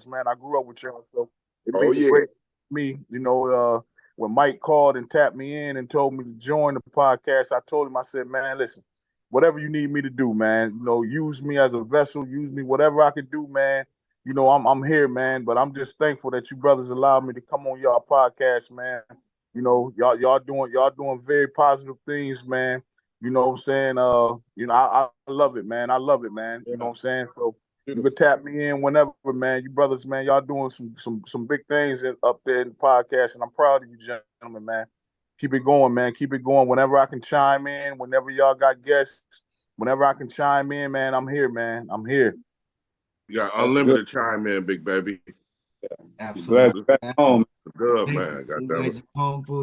man. I grew up with y'all, so it Oh means a yeah. great to me. When Mike called and tapped me in and told me to join the podcast, I told him, I said, man, listen, whatever you need me to do, man, use me as a vessel, use me, whatever I can do, man. I'm here, man. But I'm just thankful that you brothers allowed me to come on y'all podcast, man. Y'all doing very positive things, man. You know what I'm saying? I love it, man. I love it, man. You know what I'm saying? So you can tap me in whenever, man. You brothers, man, y'all doing some big things up there in the podcast, and I'm proud of you, gentlemen, man. Keep it going, man. Keep it going. Whenever I can chime in, whenever y'all got guests, whenever I can chime in, man, I'm here, man. I'm here. You got unlimited chime in, big baby. Absolutely. Glad you're home. Good, man. Goddamn.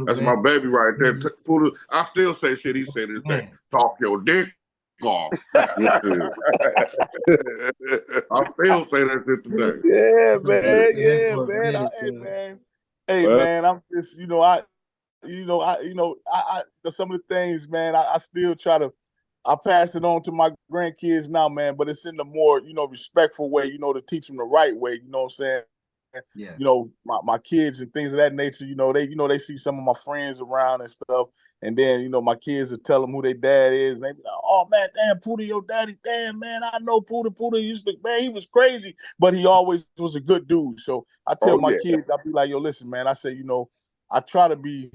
That's my baby right there. Pooda, I still say shit. He said this thing. Talk your dick off. I still say that shit today. Yeah, man. Yeah, man. Hey, man. Hey, man. I'm just, some of the things, man. I still try to. I pass it on to my grandkids now, man. But it's in the more, respectful way. To teach them the right way. You know what I'm saying? Yeah. My kids and things of that nature. They see some of my friends around and stuff, and then my kids will tell them who their dad is, and they be like, "Oh man, damn, Pooda, your daddy, damn man, I know Pooda. Pooda used to, man, he was crazy, but he always was a good dude." So I tell my kids, I be like, "Yo, listen, man," I say, I try to be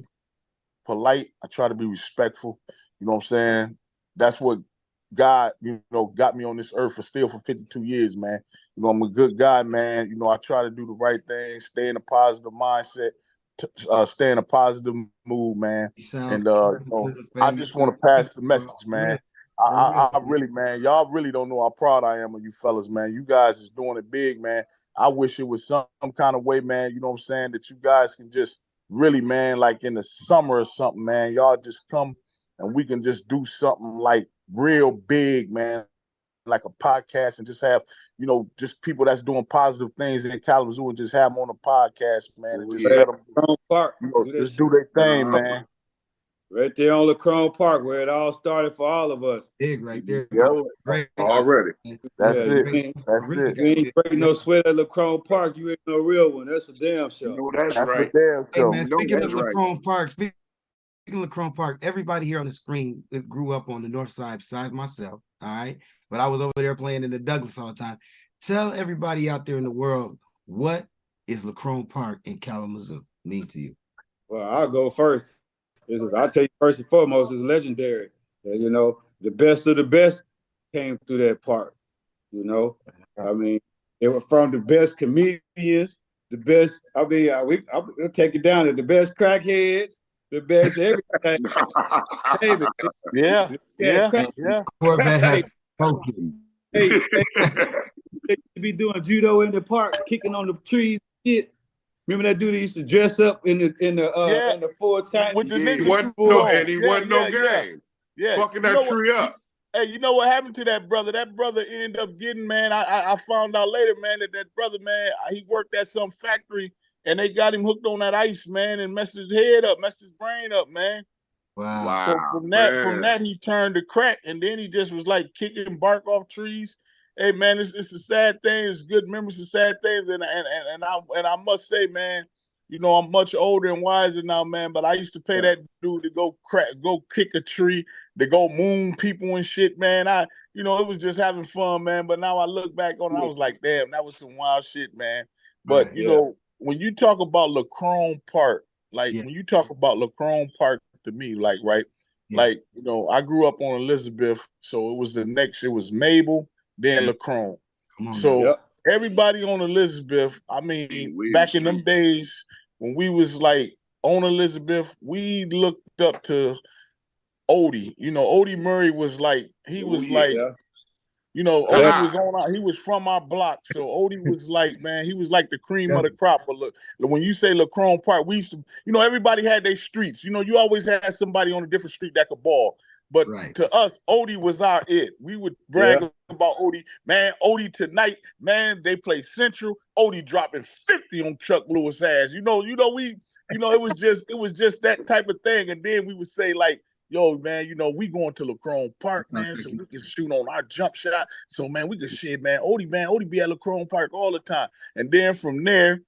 polite, I try to be respectful. You know what I'm saying? That's what God, got me on this earth for 52 years, man. I'm a good guy, man. I try to do the right thing, stay in a positive mindset, stay in a positive mood, man. And I just want to pass the message, man. I really, man, y'all really don't know how proud I am of you fellas, man. You guys is doing it big, man. I wish it was some kind of way, man, you know what I'm saying, that you guys can just really, man, like in the summer or something, man, y'all just come and we can just do something like real big, man, like a podcast, and just have, just people that's doing positive things in Kalamazoo and just have them on a podcast, man, and just let them, Park, just do their thing, man. Right there on LaCrone Park, where it all started for all of us. Big right there. Yep. Already. That's it. You ain't breaking no sweat at LaCrone Park. You ain't no real one. That's a damn show. That's right. Damn show. Hey, man, speaking of LaCrone Park, everybody here on the screen grew up on the north side besides myself, all right? But I was over there playing in the Douglas all the time. Tell everybody out there in the world, what is LaCrone Park in Kalamazoo mean to you? Well, I'll go first. I'll tell you first and foremost, it's legendary. The best of the best came through that park. I mean, they were from the best comedians, the best. I mean, I'll take it down to the best crackheads, the best everything. Yeah. Corvette has spoken. Hey, they be doing judo in the park, kicking on the trees, shit. Remember that dude that used to dress up in the full tank with the he niggas wasn't no game. Yeah, fucking that tree up. Hey, you know what happened to that brother? That brother ended up getting, man. I found out later, man, that brother, man, he worked at some factory and they got him hooked on that ice, man, and messed his head up, messed his brain up, man. Wow. So from that he turned to crack, and then he just was like kicking bark off trees. Hey man, it's a sad thing. It's good memories of sad things, and I must say, man, I'm much older and wiser now, man. But I used to pay that dude to go kick a tree, to go moon people and shit, man. It was just having fun, man. But now I look back on it, I was like, damn, that was some wild shit, man. But when you talk about LaCrone Park, when you talk about LaCrone Park to me, right? Yeah. I grew up on Elizabeth, so it was Mabel, then LaCrone. So everybody on Elizabeth, I mean, back in them days when we was like on Elizabeth, we looked up to Odie. Odie Murray was like, he was Odie he was from our block. So Odie was like, man, he was like the cream of the crop. But look, when you say LaCrone Park, we used to, everybody had their streets. You always had somebody on a different street that could ball. But to us, Odie was our it. We would brag about Odie. Man, Odie tonight, man, they play Central. Odie dropping 50 on Chuck Lewis ass. It was just that type of thing. And then we would say, like, yo, man, we going to LaCrone Park, man, so we can shoot on our jump shot. So, man, we can shit, man. Odie be at LaCrone Park all the time. And then from there,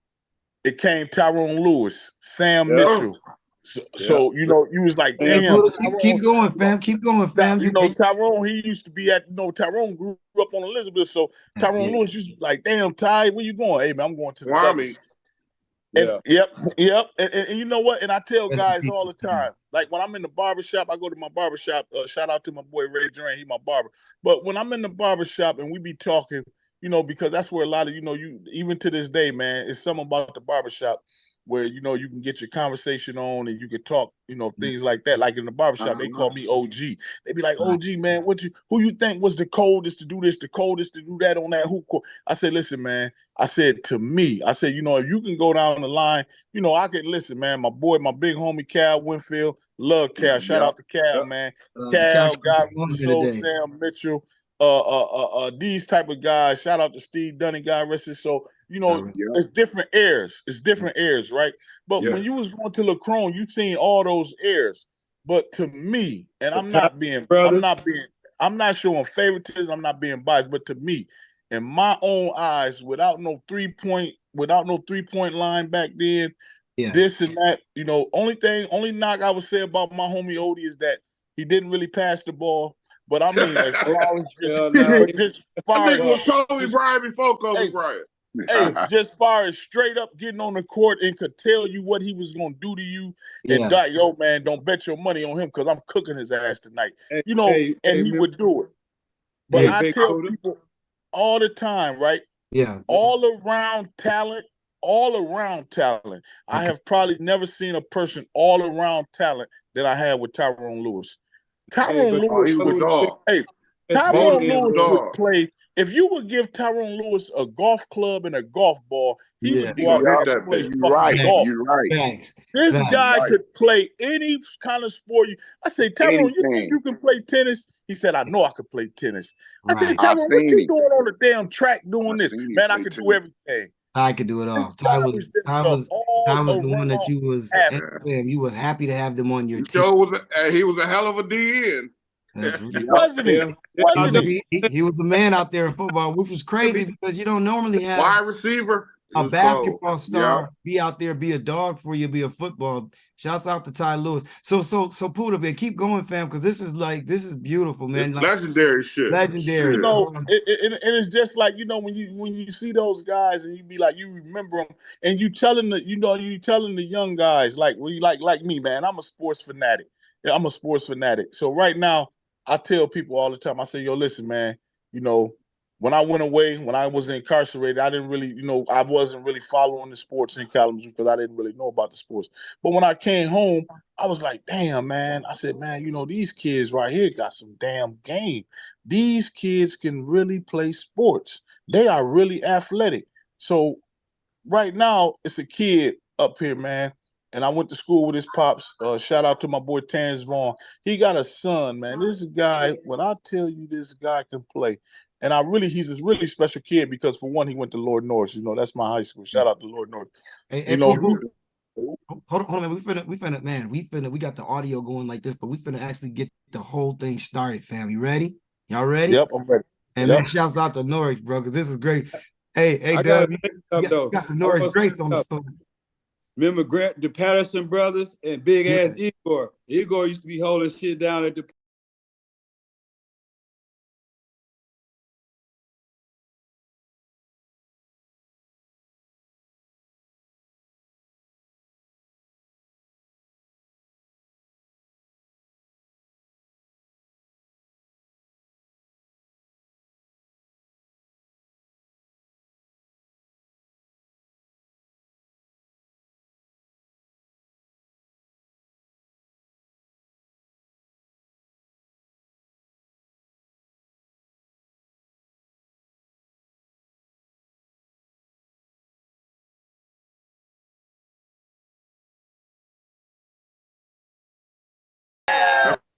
it came Tyrone Lewis, Sam Mitchell. So you was like, damn, Tyrone, keep going, fam. Keep going, fam. Tyrone, he used to be at, Tyrone grew up on Elizabeth. So Tyrone Lewis used to be like, damn, Ty, where you going? Hey, man, I'm going to the Douglas. And, yep. And you know what? And I tell guys all the time, like when I'm in the barbershop, I go to my barbershop. Shout out to my boy Ray Duran, he my barber. But when I'm in the barbershop and we be talking, because that's where a lot of, you even to this day, man, it's something about the barbershop where, you can get your conversation on and you can talk, things like that. Like in the barbershop, they call me OG. They be like, OG, man, who you think was the coldest to do this, the coldest to do that on that hoop court? I said, listen, man, I said, to me, I said, if you can go down the line, I can listen, man, my big homie, Cal Winfield, love Cal. Shout out to Cal, man. Cal, Guy Russo, Sam Mitchell, these type of guys. Shout out to Steve Dunning, Guy Russo. So, it's different airs. It's different airs, right? But when you was going to LaCrone, you seen all those airs. But to me, and I'm not showing favoritism, I'm not being biased, but to me, in my own eyes, without no 3-point line back then, this and that, only knock I would say about my homie Odie is that he didn't really pass the ball. But I mean, as far as just far as was Kobe Bryant before Kobe Bryant. Hey, just far as straight up getting on the court and could tell you what he was gonna do to you, and yo, man, don't bet your money on him because I'm cooking his ass tonight. And he would do it. But I tell people all the time, right? Yeah. All around talent. I have probably never seen a person all around talent that I had with Tyrone Lewis. Tyrone Lewis would play. If you would give Tyrone Lewis a golf club and a golf ball, he would go out there and play golf. You're right. This guy could play any kind of sport. I say, Tyrone, you think you can play tennis? He said, I know I could play tennis. I said, Tyrone, what you doing on the damn track doing this? Man, I could do everything. I could do it all. Ty was the one that you was saying you was happy to have them on your team. He was a hell of a DN. Wasn't he? He was a man out there in football, which was crazy because you don't normally have wide receiver, a basketball star be out there, be a dog for you, be a football. Shouts out to Ty Lewis. So Pooda, man, keep going, fam, because this is beautiful, man. Like, legendary shit. Legendary. And it's just like, when you see those guys and you be like, you remember them, and you telling the young guys, like me, man, I'm a sports fanatic. I'm a sports fanatic. So right now, I tell people all the time, I say, yo, listen, man, when I went away, when I was incarcerated, I didn't really, I wasn't really following the sports in Kalamazoo because I didn't really know about the sports. But when I came home, I was like, damn, man. I said, man, these kids right here got some damn game. These kids can really play sports. They are really athletic. So right now, it's a kid up here, man. And I went to school with his pops. Shout out to my boy Terrence Vaughn. He got a son, man. This guy, when I tell you this guy can play, and he's a really special kid because for one, he went to Lord Norrix. That's my high school. Shout out to Lord Norrix. Hold on, man. We got the audio going like this, but we finna actually get the whole thing started, fam. You ready? Y'all ready? Yep, I'm ready. And man, shouts out to Norrix, bro, because this is great. Hey, Dubb, you got some Norrix greats on the story. Remember the Patterson brothers and big ass Igor. Igor used to be holding shit down at the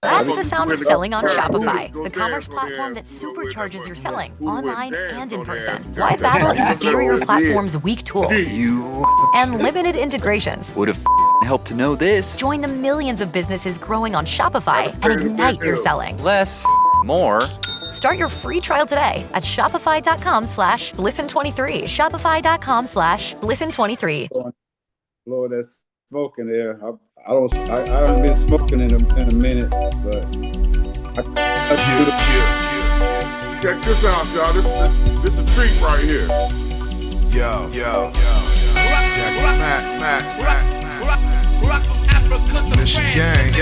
That's the sound of selling on Shopify, the commerce platform that supercharges your selling online and in person. Why battle inferior platforms' weak tools and limited integrations? help to know this. Join the millions of businesses growing on Shopify and ignite your selling. Less, more. Start your free trial today at shopify.com/listen23. Shopify.com/listen23. Lord, that's smoking there. I haven't been smoking in a minute, but Check this out, y'all. This is a treat right here. Yo. Matt. Mich gang.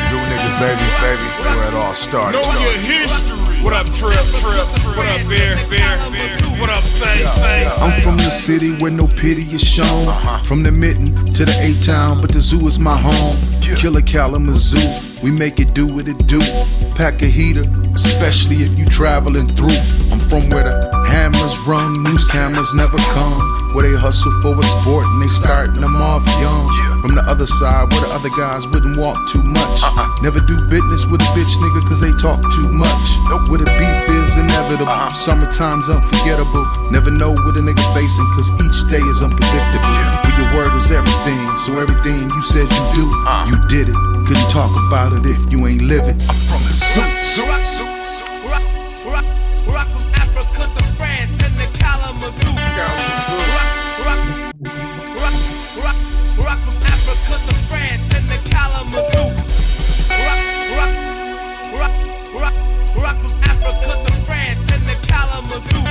Zoo niggas, baby. Where it all started. Know your history. What up, Trip? What up, Bear? What up, Say? I'm from the city where no pity is shown. From the mitten to the A-town, but the zoo is my home. Killer Kalamazoo, we make it do what it do. Pack a heater, especially if you traveling through. I'm from where the hammers run, news cameras never come. Where they hustle for a sport and they starting them off young. From the other side, where the other guys wouldn't walk too much. Never do business with a bitch nigga cause they talk too much. Where the beef is inevitable, summertime's unforgettable. Never know what a nigga facing cause each day is unpredictable. But your word is everything, so everything you said you do, you did it. Couldn't talk about it if you ain't living. I'm from the zoo. Rock from Africa to France and the Kalamazoo. Rock from Africa to France and the Kalamazoo. Rock from Africa to France and the Kalamazoo.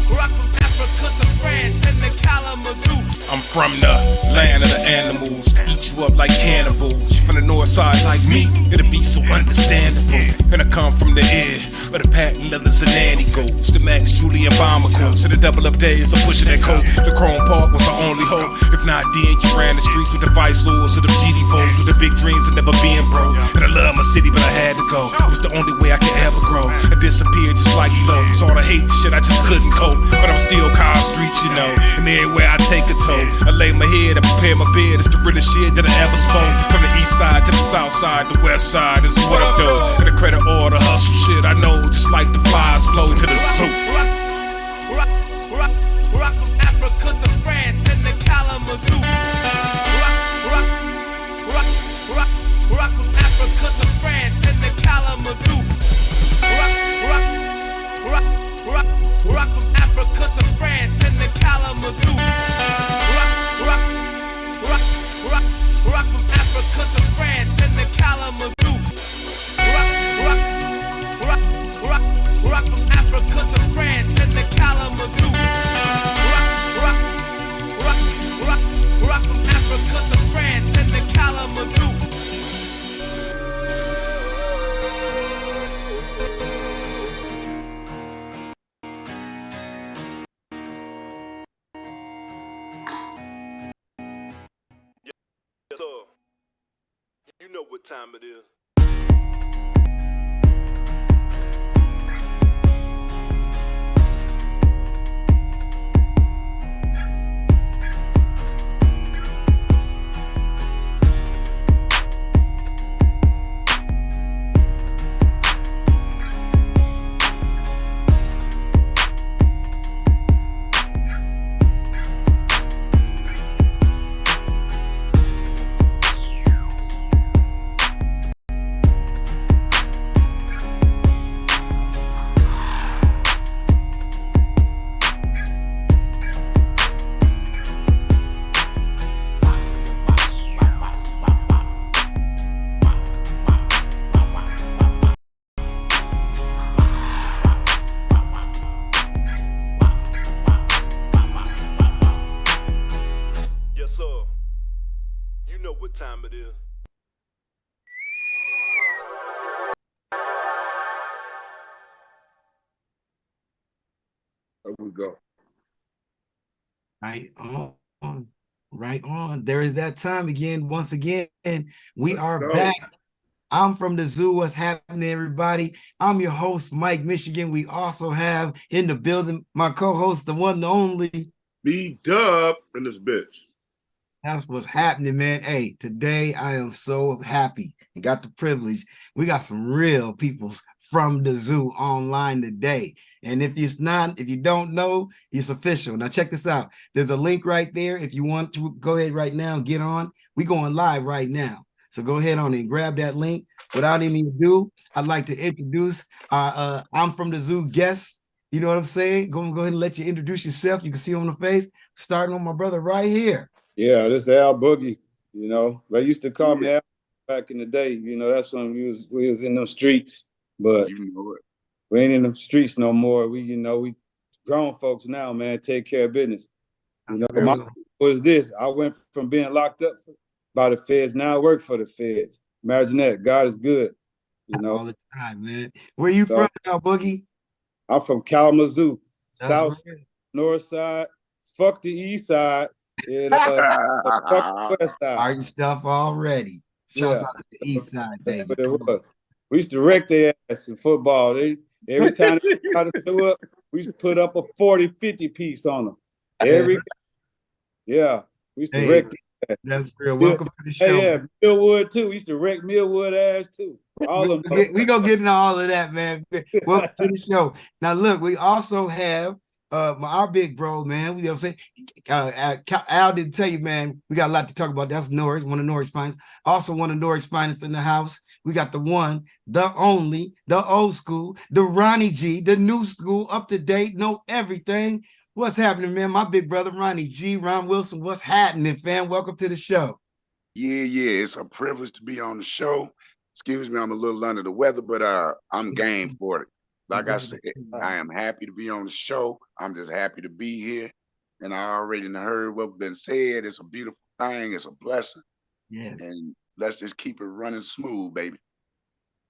Rock from Africa to France and the Kalamazoo. I'm from the land of the animals, to eat you up like cannibals. You from the north side like me, it'll be so understandable. And I come from the air, where the patent leathers and nanny goes. The Max Julian bomber codes, to the double up days, I'm pushing that coat. The Chrome Park was the only hope. If not, then you ran the streets with the vice lords of the GD foes, with the big dreams of never being broke. And I love my city, but I had to go. It was the only way I could ever grow. I disappeared just like you know. It's all the hate and shit, I just couldn't cope. But I'm still Cobb Street, you know. And everywhere I take a toe, I lay my head, I prepare my bed. It's the realest shit that I ever spoke. From the east side to the south side, the west side, this is what I do. And the credit all the hustle shit I know, just like the flies flow to the zoo. Rock from Africa to France and the Kalamazoo. Rock from Africa to France and the Kalamazoo. Rock from Africa to France and the Kalamazoo. Rock from Africa to France and the Kalamazoo. Rock from Africa to France and the Kalamazoo. Rock from Africa to France and the Kalamazoo. You know what time it is. What time it is? There we go. Right on. There is that time again. Once again, we are back. I'm from the zoo. What's happening, everybody? I'm your host, Mike, Michigan. We also have in the building my co-host, the one, the only Dubb in this bitch. That's what's happening, man. Hey, today I am so happy and got the privilege. We got some real people from the zoo online today. And if you don't know, it's official. Now check this out. There's a link right there. If you want to go ahead right now and get on, we going live right now. So go ahead on and grab that link. Without any ado, I'd like to introduce our I'm from the zoo guest. You know what I'm saying? Go ahead and let you introduce yourself. You can see on the face, starting on my brother right here. Yeah, this is Al Boogie. You know, they used to call me Al back in the day. You know, that's when we was in them streets. But you know it. We ain't in them streets no more. We grown folks now, man. Take care of business. You know, my was this. I went from being locked up by the feds. Now I work for the feds. Imagine that. God is good. You know, all the time, man. Where you from, Al Boogie? I'm from Kalamazoo, South, right. North Side. Fuck the East Side. And, fuck the West Side. Starting stuff already. Shouts out to the East Side, baby. We used to wreck their ass in football. Every time they tried to show up, we used to put up a 40, 50 piece on them. We used to wreck their ass. That's real. Welcome to the show. Yeah, Millwood too. We used to wreck Millwood ass too. All of them. We gonna get into all of that, man. Welcome to the show. Now, look, we also have our big bro, man. You know what I'm saying? Al didn't tell you, man. We got a lot to talk about. That's Norrix, one of Norrix finest. Also, one of Norrix finest in the house. We got the one, the only, the old school, the Ronnie G, the new school, up to date, know everything. What's happening, man? My big brother, Ronnie G, Ron Wilson, what's happening, fam? Welcome to the show. Yeah. It's a privilege to be on the show. Excuse me, I'm a little under the weather, but I'm game for it. Like I said, I am happy to be on the show. I'm just happy to be here. And I already heard what's been said. It's a beautiful thing. It's a blessing. Yes. And let's just keep it running smooth, baby.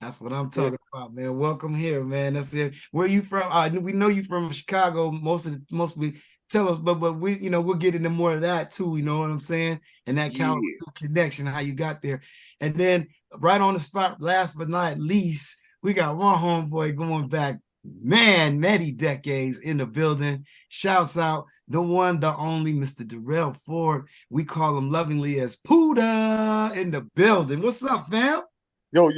That's what I'm talking about, man. Welcome here, man. That's it. Where you from? We know you from Chicago. Mostly tell us, but we, we'll get into more of that too. You know what I'm saying? And that Kalamazoo connection, how you got there. And then right on the spot, last but not least, we got one homeboy going back, man, many decades in the building. Shouts out the one, the only Mr. Darrell Ford. We call him lovingly as Pooda in the building. What's up, fam? Yo,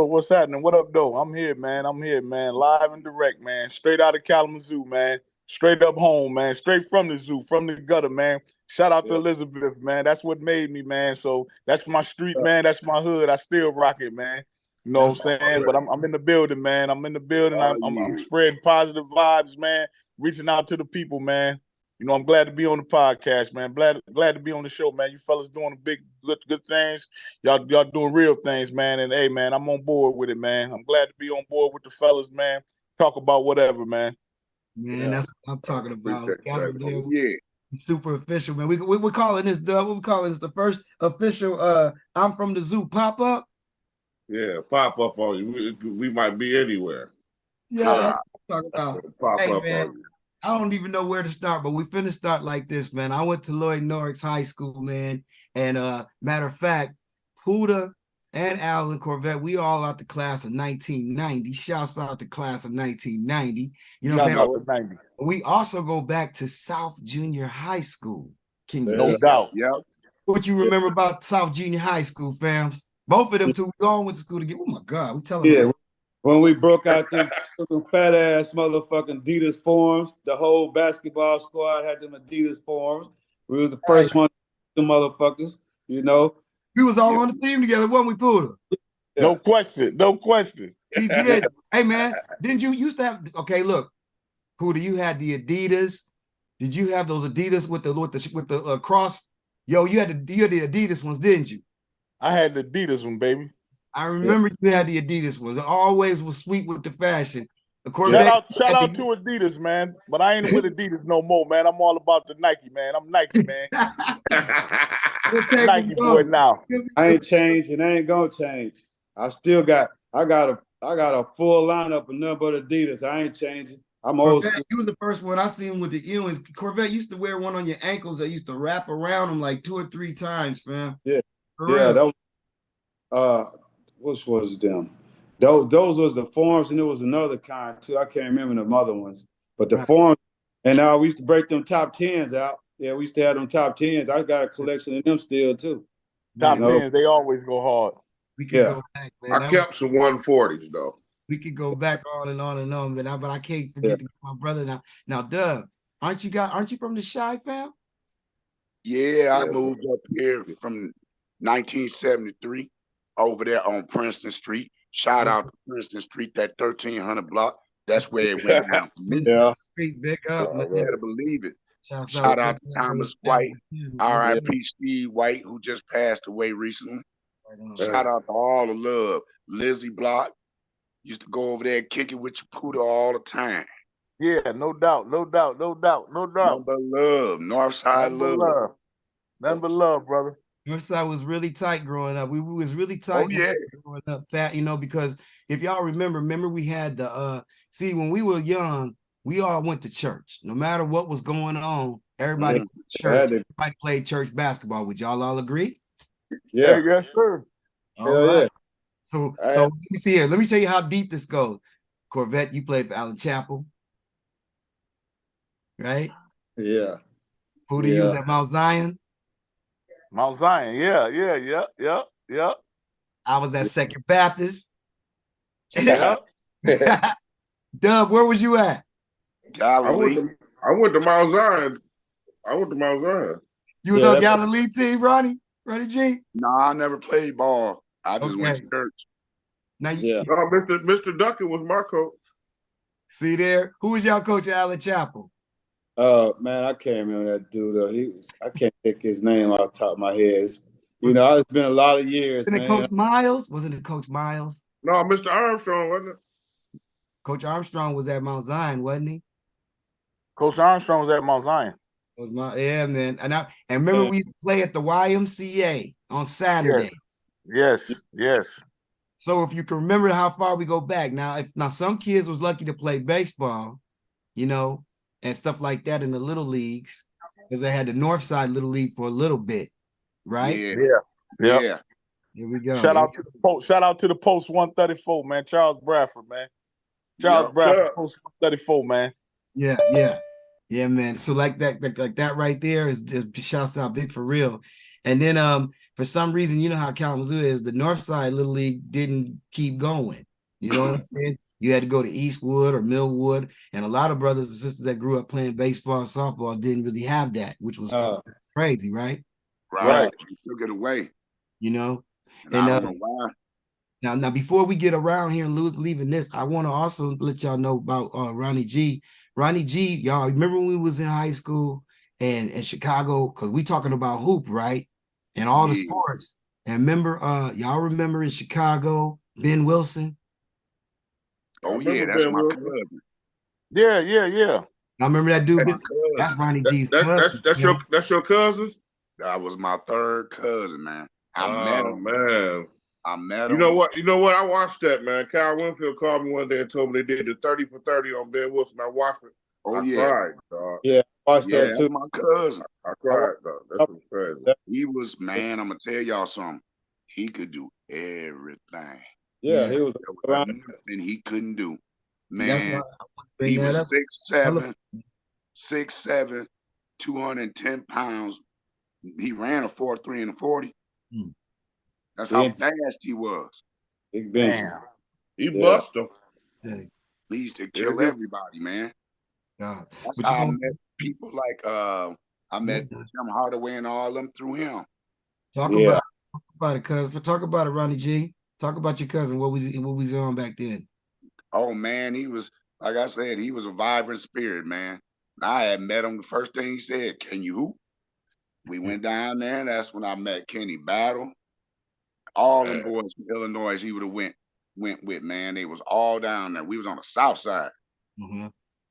what's happening? What up, though? I'm here, man. Live and direct, man. Straight out of Kalamazoo, man. Straight up home, man. Straight from the zoo, from the gutter, man. Shout out to Elizabeth, man. That's what made me, man. So that's my street, man. That's my hood. I still rock it, man. You know what I'm saying? But I'm in the building, man. I'm spreading positive vibes, man. Reaching out to the people, man. You know, I'm glad to be on the podcast, man. Glad to be on the show, man. You fellas doing big, good things. Y'all doing real things, man. And hey, man, I'm on board with it, man. I'm glad to be on board with the fellas, man. Talk about whatever, man. Man, that's what I'm talking about. Yeah. Super official, man. We're calling this, Dubb. We're calling this the first official I'm from the zoo pop-up. Yeah, pop up on you. We might be anywhere. Yeah, talking about. Pop hey, up man, on you. I don't even know where to start, but we finna start like this, man. I went to Lloyd Norrix High School, man. And matter of fact, Pooda and Al and Corvette, we all out the class of 1990. Shouts out the class of 1990. You know what I'm saying? We also go back to South Junior High School. Can you no doubt? Yeah. What you remember about South Junior High School, fams? Both of them two, we all went to school together. Oh my God, we telling them. When we broke out them fat ass motherfucking Adidas forms, the whole basketball squad had them Adidas forms. We was the first one, the motherfuckers, you know. We was all on the team together, wasn't we, Pooda? No question. He did. Hey man, didn't you used to have? Okay, look, Pooda, you had the Adidas. Did you have those Adidas with the cross? Yo, you had the Adidas ones, didn't you? I had the Adidas one, baby. I remember you had the Adidas ones. It always was sweet with the fashion. Shout out to Adidas, man. But I ain't with Adidas no more, man. I'm all about the Nike, man. I'm Nike, man. Nike boy now. I ain't changed and I ain't gonna change. I got a full lineup of nothing but Adidas. I ain't changing. I'm old school. You was the first one I seen with the earrings. Corvette used to wear one on your ankles that used to wrap around them like 2 or 3 times, fam. Yeah. That was which was them? Those was the forms, and there was another kind too. I can't remember the other ones, but the forms. And we used to break them top 10s out. Yeah, we used to have them top 10s. I got a collection of them still too. Top 10s, they always go hard. We could go back, man. I kept some 140s though. We could go back on and on and on, but I can't forget to get my brother now. Now, Dubb, aren't you from the Shy fam? Yeah, I moved up here from 1973 over there on Princeton Street. Shout out to Princeton Street, that 1300 block. That's where it went down for me. Street, big up, man. Better believe it. Shout out to Thomas White, R.I.P. Steve White, who just passed away recently. Shout out to all the love. Lizzie Block used to go over there and kick it with your Pooda all the time. Yeah, no doubt. Nothing but love. Northside love. Nothing but love, brother. Northside was really tight growing up. We was really tight growing up, fat, because if y'all remember we had the see, when we were young, we all went to church. No matter what was going on, everybody went to church. Everybody played church basketball. Would y'all all agree? Yeah. Yes, sir. All right. So let me see here. Let me tell you how deep this goes. Corvette, you played for Allen Chapel, right? Yeah. Pooda, you was at Mount Zion. Mount Zion, yeah. I was at Second Baptist. Yeah. Dubb, where was you at? Galilee. I went to Mount Zion. You was on Galilee team, Ronnie G? No, I never played ball. I just went to church. Now No, Mr. Duncan was my coach. See there? Who was y'all coach at Allen Chapel? Man, I can't remember that dude. I can't think his name off the top of my head. It's been a lot of years. Wasn't it Coach Miles? Wasn't it Coach Miles? No, Mr. Armstrong, wasn't it? Coach Armstrong was at Mount Zion, wasn't he? Coach Armstrong was at Mount Zion. Yeah, man. And remember we used to play at the YMCA on Saturdays. Yes. So if you can remember how far we go back, now some kids was lucky to play baseball, and stuff like that in the little leagues, because they had the Northside Little League for a little bit, right? Yeah. Here we go. Shout out to the Post 134, man. Charles Bradford, man. Bradford, Post 134, man. Yeah, man. So like that right there is just shouts out big for real. And then for some reason, you know how Kalamazoo is, the Northside Little League didn't keep going. You know what I'm saying? You had to go to Eastwood or Millwood, and a lot of brothers and sisters that grew up playing baseball and softball didn't really have that, which was crazy, right? Right. You took it away. And I don't know why. Now, before we get around here and leaving this, I want to also let y'all know about Ronnie G. Ronnie G, y'all remember when we was in high school and in Chicago, because we talking about hoop, right? And all the sports. And remember, y'all remember in Chicago, Ben Wilson? Oh, yeah, that's my cousin. Yeah. I remember that dude. That's Ronnie G's cousin. That's your cousin? That was my third cousin, man. I met him. Man. I met him. You know what? I watched that, man. Kyle Winfield called me one day and told me they did the 30 for 30 on Ben Wilson. I watched it. Oh, I cried, dog. Yeah, I watched that too. That's my cousin. I cried, dog. That's crazy. He was, man, I'm going to tell y'all something. He could do everything. Yeah, he was nothing he couldn't do. Man, he was 6'7", 210 pounds. He ran a 4.3 and a 40. That's how fast he was. Big bench. He bust him. He used to kill everybody, man. God. That's how I met people like I met Tim Hardaway and all of them through him. Talk about it, cuz. But talk about it, Ronnie G. Talk about your cousin. What was he on back then? Oh man, he was, like I said, he was a vibrant spirit, man. I had met him. The first thing he said, "Can you hoop?" We went down there, and that's when I met Kenny Battle. All them boys from Illinois he would have went with, man. They was all down there. We was on the south side.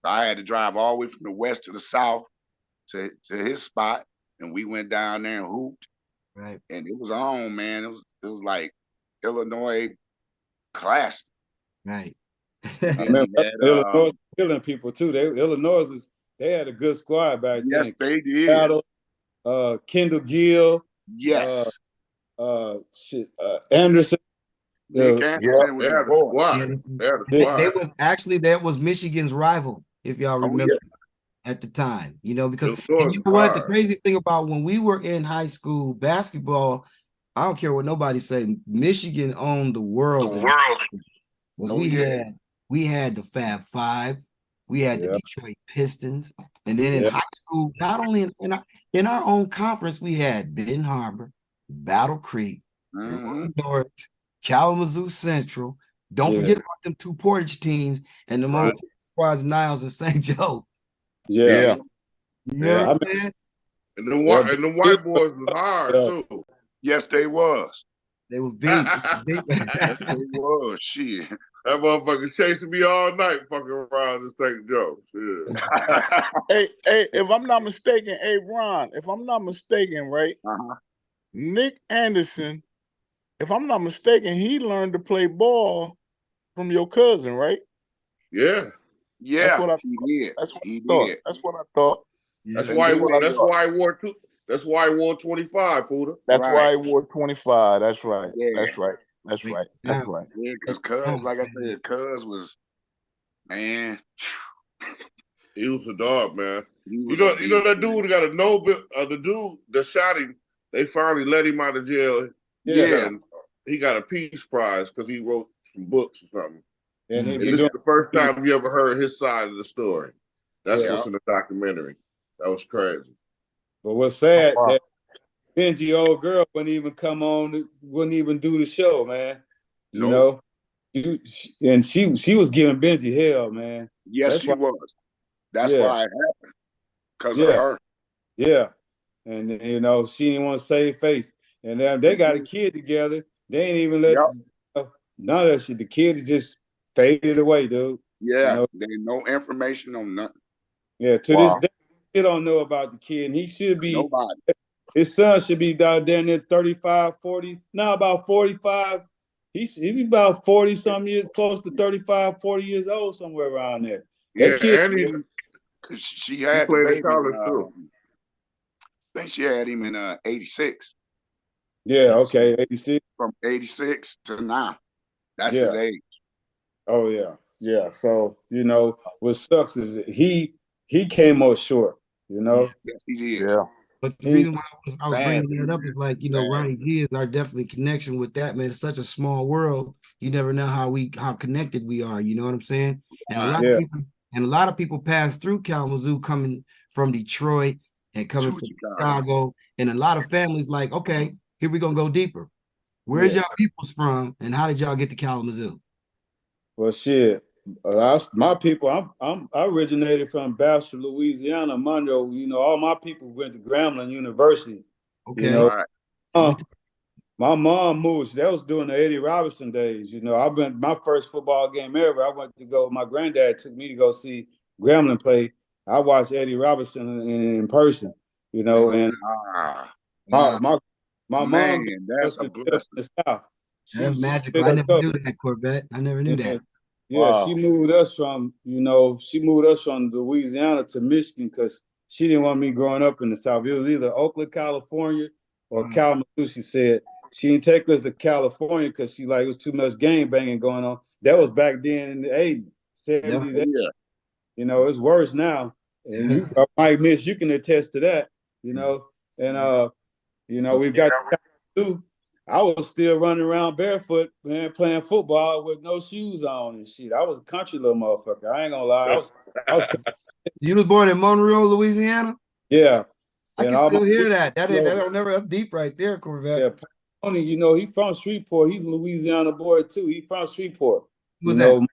I had to drive all the way from the west to the south to his spot, and we went down there and hooped. Right. And it was on, man. It was like Illinois classic. Right. I remember Illinois killing people too. Illinois had a good squad back then. Yes, they did. Battle, Kendall Gill. Yes. Anderson. Nick Anderson was a boy. That was Michigan's rival, if y'all remember at the time. Because you know what? The craziest thing about when we were in high school basketball, I don't care what nobody say. Michigan owned the world. We had the Fab Five, we had the Detroit Pistons, and then in high school, not only in our own conference, we had Benton Harbor, Battle Creek, Norrix, Kalamazoo Central. Don't forget about them two Portage teams and the old squads, Niles and St. Joe. Yeah. You know what I'm saying? And the white boys was hard too. Yes, they was. They was deep. Yes, they was. Shit. That motherfucker chasing me all night, fucking around in St. Joe. Yeah. hey, if I'm not mistaken, hey Ron, if I'm not mistaken, right? Nick Anderson, if I'm not mistaken, he learned to play ball from your cousin, right? Yeah. Yeah. That's what I did. That's what I thought. That's what I thought. That's why he wore 25, Pooda. That's why he wore 25. That's right. Yeah. That's right. Yeah, because Cuz, like I said, Cuz was, man. He was a dog, man. You know that dude got a the dude that shot him, they finally let him out of jail. Yeah. He got a peace prize because he wrote some books or something. And this is the first time you ever heard his side of the story. That's what's in the documentary. That was crazy. But what's sad, that Benji old girl wouldn't even come on, wouldn't even do the show, man. You know? And she was giving Benji hell, man. Yes, she was. That's why it happened. Because of her. Yeah. And you know, she didn't want to save face. And they got a kid together. They ain't even let none of that shit. The kid just faded away, dude. Yeah, you know? There ain't no information on nothing. Yeah, to this day, they don't know about the kid. And he should be his son should be down there 35, 40, now about 45. He be about 40 some years, close to 35, 40 years old, somewhere around there. That kid, and she had the baby. I think she had him in 86. Yeah, okay, 86. From 86 to now. That's his age. Oh yeah. Yeah. So, you know, what sucks is he came up short, you know? Yes, he did. Yeah. But the reason why I was bringing that up is like, you know, Ronnie G is our definitely connection with that, man. It's such a small world. You never know how connected we are. You know what I'm saying? And a lot of people pass through Kalamazoo coming from Detroit and coming from Chicago. And a lot of families like, okay, here we're gonna go deeper. Where's y'all peoples from, and how did y'all get to Kalamazoo? Well, shit. My people, I originated from Bastrop, Louisiana, Monroe. You know, all my people went to Grambling University. Okay. You know, my mom moved. That was during the Eddie Robinson days. You know, my first football game ever. I went to go. My granddad took me to go see Grambling play. I watched Eddie Robinson in person. You know, and my mom. That's a blessing. That's magical. I never knew that, Corvette. I never knew that. Yeah, she moved us from Louisiana to Michigan because she didn't want me growing up in the South. It was either Oakland, California, or Kalamazoo. She said she didn't take us to California because she it was too much gang banging going on. That was back then in the 80s, 70s. Yeah. You know, it's worse now. And you, Mike, Mich, you can attest to that. You know, and you know, we've got I was still running around barefoot, man, playing football with no shoes on and shit. I was a country little motherfucker. I ain't gonna lie. I was You was born in Monroe, Louisiana? Yeah. I can still hear that. That's deep right there, Corvette. Yeah, Tony, you know, he from Shreveport. He's a Louisiana boy too. He from Shreveport. Who's that?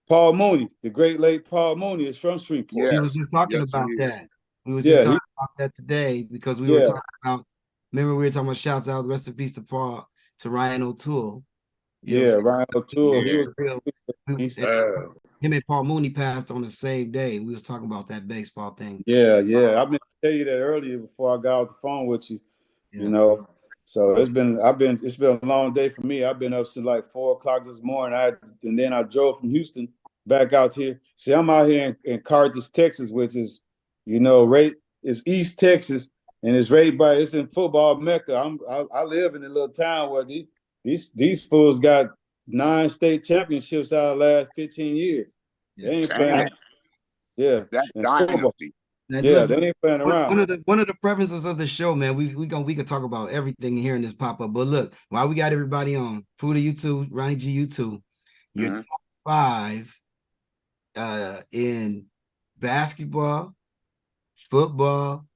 Paul Mooney, the great late Paul Mooney is from Shreveport. He was just talking about that. We was just talking about that today because we were talking about. Remember, we were talking about shouts out, rest in peace to Ryan O'Toole. Ryan O'Toole. He was real. Him and Paul Mooney passed on the same day. We was talking about that baseball thing. Yeah. I meant to tell you that earlier before I got off the phone with you. You know, so it's been a long day for me. I've been up since like 4 o'clock this morning. And then I drove from Houston back out here. See, I'm out here in Carthage, Texas, which is, you know, it's East Texas. And it's in football Mecca. I live in a little town where these fools got 9 state championships out of the last 15 years. They ain't playing. Yeah. That's dynasty. Yeah, they ain't playing around. One of the preferences of the show, man. We can talk about everything here in this pop up. But look, while we got everybody on, Pooda, you too, Ronnie G, you too. Your top 5 in basketball, football,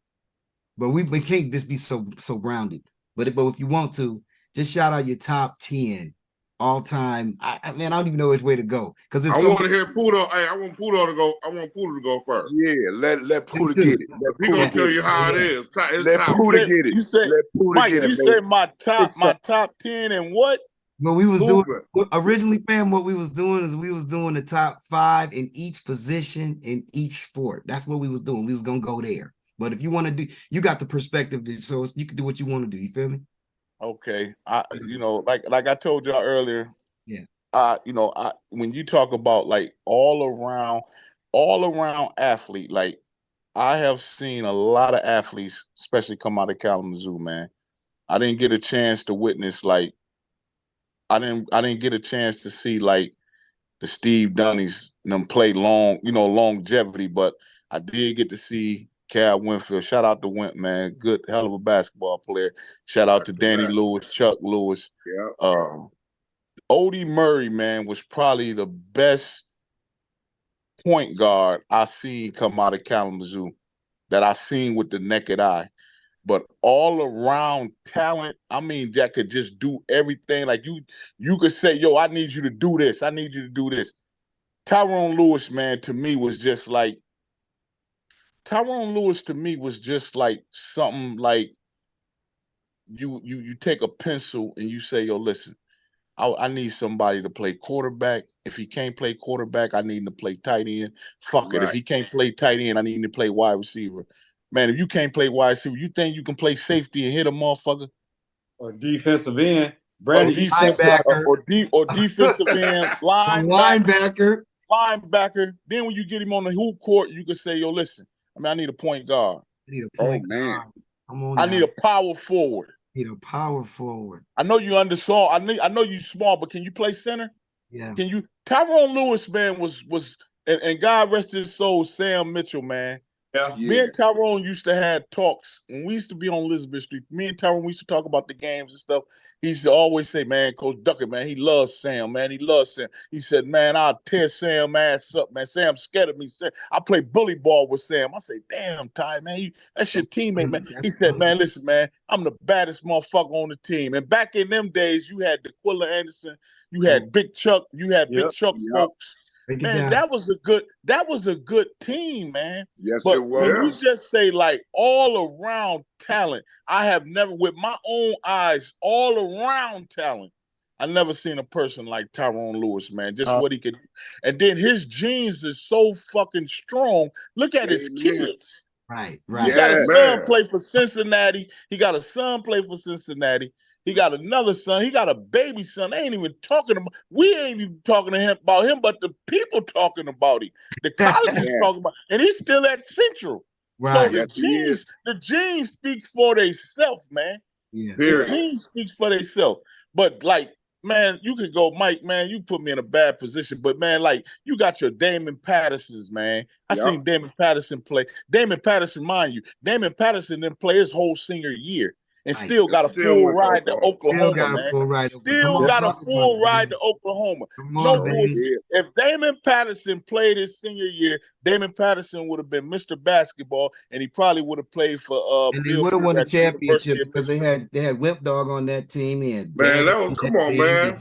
but we can't just be so grounded. But if you want to, just shout out your top 10 all time. I don't even know which way to go because I want to hear Pooda. Hey, I want Pooda to go. I want Pooda to go first. Yeah, let Pooda get it. He gonna tell you how it is. Let Pooda get it. You say, let Pooda Mike, get it, you baby. say my top 10 and what? What we was doing originally, fam, what we was doing is we was doing the top 5 in each position in each sport. That's what we was doing. We was gonna go there. But if you want to do, you got the perspective, so you can do what you want to do. You feel me? Okay, like I told y'all earlier. Yeah. When you talk about like all around athlete, like I have seen a lot of athletes, especially come out of Kalamazoo, man. I didn't get a chance to witness I didn't get a chance to see like the Steve Dunnies them play longevity, but I did get to see Cal Winfield. Shout out to Wimp, man. Good, hell of a basketball player. Shout out to Danny Lewis, Chuck Lewis. Yeah. Odie Murray, man, was probably the best point guard I seen come out of Kalamazoo that I seen with the naked eye. But all around talent, I mean, that could just do everything. Like you could say, yo, I need you to do this. I need you to do this. Tyrone Lewis, man, to me was just like something like you take a pencil and you say, yo, listen, I need somebody to play quarterback. If he can't play quarterback, I need him to play tight end. Fuck it. If he can't play tight end, I need him to play wide receiver. Man, if you can't play wide receiver, you think you can play safety and hit a motherfucker? Or defensive end. Or defensive end, linebacker. Then when you get him on the hoop court, you can say, yo, listen, I need a point guard. I need a point guard. Come on, I need a power forward. I know you undersaw. I know you small, but can you play center? Yeah. Can you? Tyrone Lewis, man, was and God rest his soul, Sam Mitchell, man. Yeah. Me and Tyrone used to have talks when we used to be on Elizabeth Street. Me and Tyrone, we used to talk about the games and stuff. He used to always say, man, Coach Duckett, man, he loves Sam, man. He loves Sam. He said, man, I'll tear Sam ass up, man. Sam's scared of me. I play bully ball with Sam. I say, damn, Ty, man, that's your teammate, man. He said, man, listen, man, I'm the baddest motherfucker on the team. And back in them days, you had DeQuilla Anderson, you had Big Chuck, Big Chuck folks. Man, that was a good team, man. Yes, but it was. When you just say like all around talent, I have never, with my own eyes, all around talent, I never seen a person like Tyrone Lewis, man. Just what he could do. And then his genes is so fucking strong. Look at his kids. Right. He got a son play for Cincinnati. He got another son. He got a baby son. They ain't even talking about. We ain't even talking to him about him, but the people talking about him. The college is talking about, and he's still at Central. Right. So the genes speaks for themselves, man. Yeah. The genes speaks for themselves. But like, man, you could go, Mike, man, you put me in a bad position. But man, like, you got your Damon Pattersons, man. I seen Damon Patterson play. Damon Patterson, mind you, Damon Patterson didn't play his whole senior year. And still got a full ride to Oklahoma, man. Still got a full ride to Oklahoma. No bullshit. If Damon Patterson played his senior year, Damon Patterson would have been Mr. Basketball, and he probably would have played for and they would have won the championship because they had Wimp Dog on that team. And man, that was come on, man.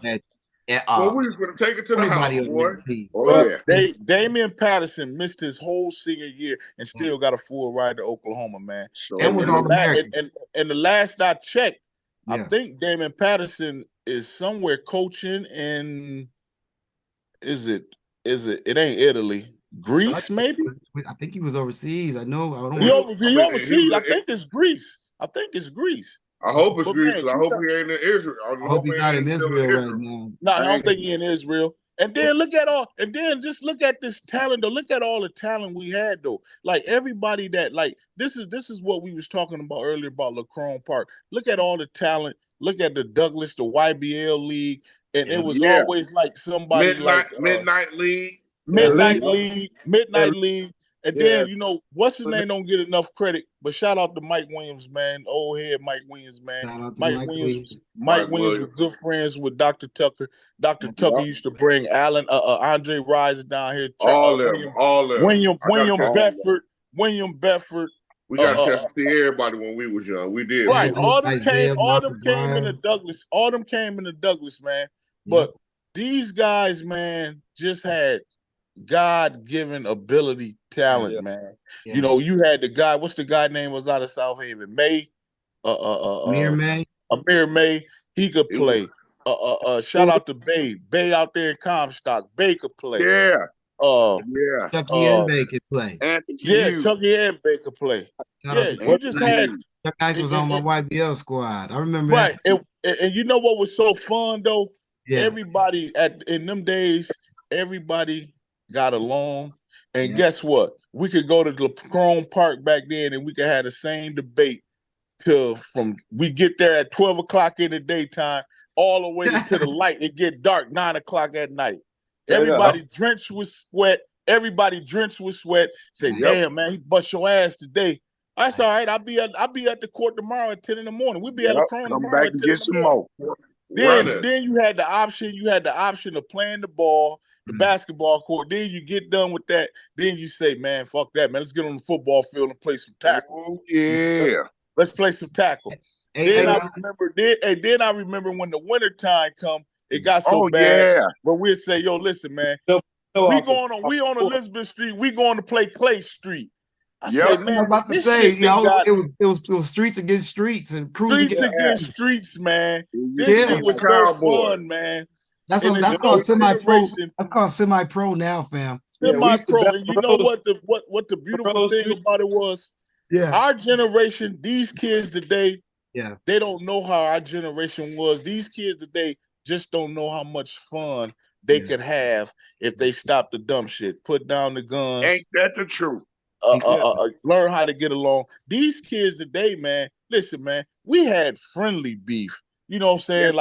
Well, we was gonna take it to the house, boy. Oh yeah. Damian Patterson missed his whole senior year and still got a full ride to Oklahoma, man. And was All-American. And the last I checked, I think Damian Patterson is somewhere coaching in. Is it? It ain't Italy, Greece, maybe. I think he was overseas. I know. He overseas. I think it's Greece. I hope it's Greece because I hope he ain't in Israel. I hope he's not in Israel right now. No, I don't think he's in Israel. And then just look at this talent though. Look at all the talent we had though. Like everybody that like this is what we was talking about earlier about Lacrone Park. Look at all the talent. Look at the Douglas, the YBL League, and it was always like somebody Midnight League. Midnight League. And then, you know, what's his name don't get enough credit, but shout out to Mike Williams, man. Old head Mike Williams, man. Shout out to Mike Williams. Mike Williams was good friends with Dr. Tucker. Dr. Tucker used to bring Andre Rison down here. All them. William Bedford. We got a chance to see everybody when we was young. We did. Right. All them came into Douglas. All them came into Douglas, man. But these guys, man, just had God-given ability, talent, man. Yeah. You know, you had the guy, what's the guy name was out of South Haven? Amir May. He could play. Shout out to Bay. Bay out there in Comstock. Bay could play. Chucky and Bay could play. Chucky and Bay could play. You just had Chuck Nice was on my YBL squad. I remember that. And you know what was so fun though? Yeah. Everybody in them days, everybody got along. And guess what? We could go to the Chrome Park back then and we could have the same debate till we get there at 12 o'clock in the daytime, all the way to the light. It get dark, 9 o'clock at night. Everybody drenched with sweat. Say, damn, man, he bust your ass today. That's all right. I'll be at the court tomorrow at 10 in the morning. We'll be at the Chrome tomorrow at 10 in the morning. Then you had the option. You had the option of playing the ball, the basketball court. Then you get done with that. Then you say, man, fuck that, man. Let's get on the football field and play some tackle. Let's play some tackle. Then I remember when the winter time come, it got so bad. But we'll say, yo, listen, man, we on Elizabeth Street. We going to play Clay Street. I said, man, I was about to say, it was streets against streets and streets against streets, man. This shit was so fun, man. That's called semi-pro. That's called semi-pro now, fam. Semi-pro, and you know what the beautiful thing about it was? Yeah, our generation, these kids today, they don't know how our generation was. These kids today just don't know how much fun they could have if they stopped the dumb shit, put down the guns. Ain't that the truth? Learn how to get along. These kids today, man, listen, man, we had friendly beef. You know what I'm saying?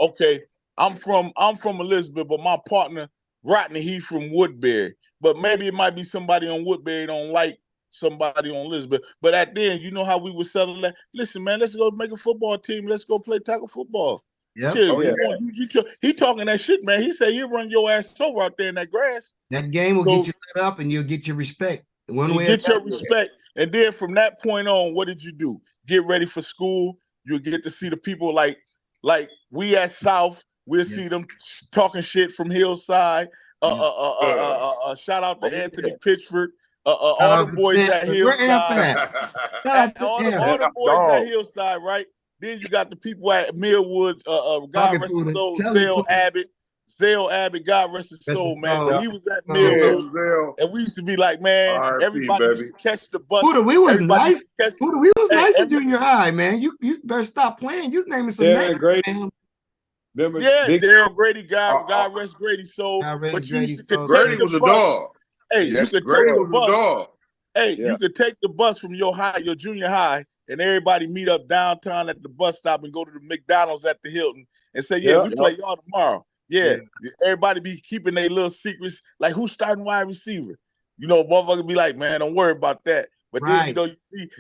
Okay, I'm from Elizabeth, but my partner, Rodney, he's from Woodbury. But maybe it might be somebody on Woodbury don't like somebody on Elizabeth. But at then, you know how we would settle that? Listen, man, let's go make a football team. Let's go play tackle football. Yeah, he talking that shit, man. He said he'll run your ass over out there in that grass. That game will get you lit up, and you'll get your respect. Get your respect, and then from that point on, what did you do? Get ready for school. You'll get to see the people like we at South. We'll see them talking shit from Hillside. Shout out to Anthony Pitchford. All the boys at Hillside. All the boys at Hillside, right? Then you got the people at Millwoods, God rest his soul, Zale Abbott, God rest his soul, man. When he was at Millwoods, and we used to be like, man, everybody used to catch the bus. Pooda, we was nice. Pooda, we was nice in junior high, man. You better stop playing. You was naming some names, man. Daryl Grady, God rest Grady's soul. But you used to Grady was a dog. Hey, you could take the bus. Hey, you could take the bus from your junior high, and everybody meet up downtown at the bus stop and go to the McDonald's at the Hilton and say, we play y'all tomorrow. Everybody be keeping their little secrets, like who's starting wide receiver. You know, motherfucker be like, man, don't worry about that. But then, you know,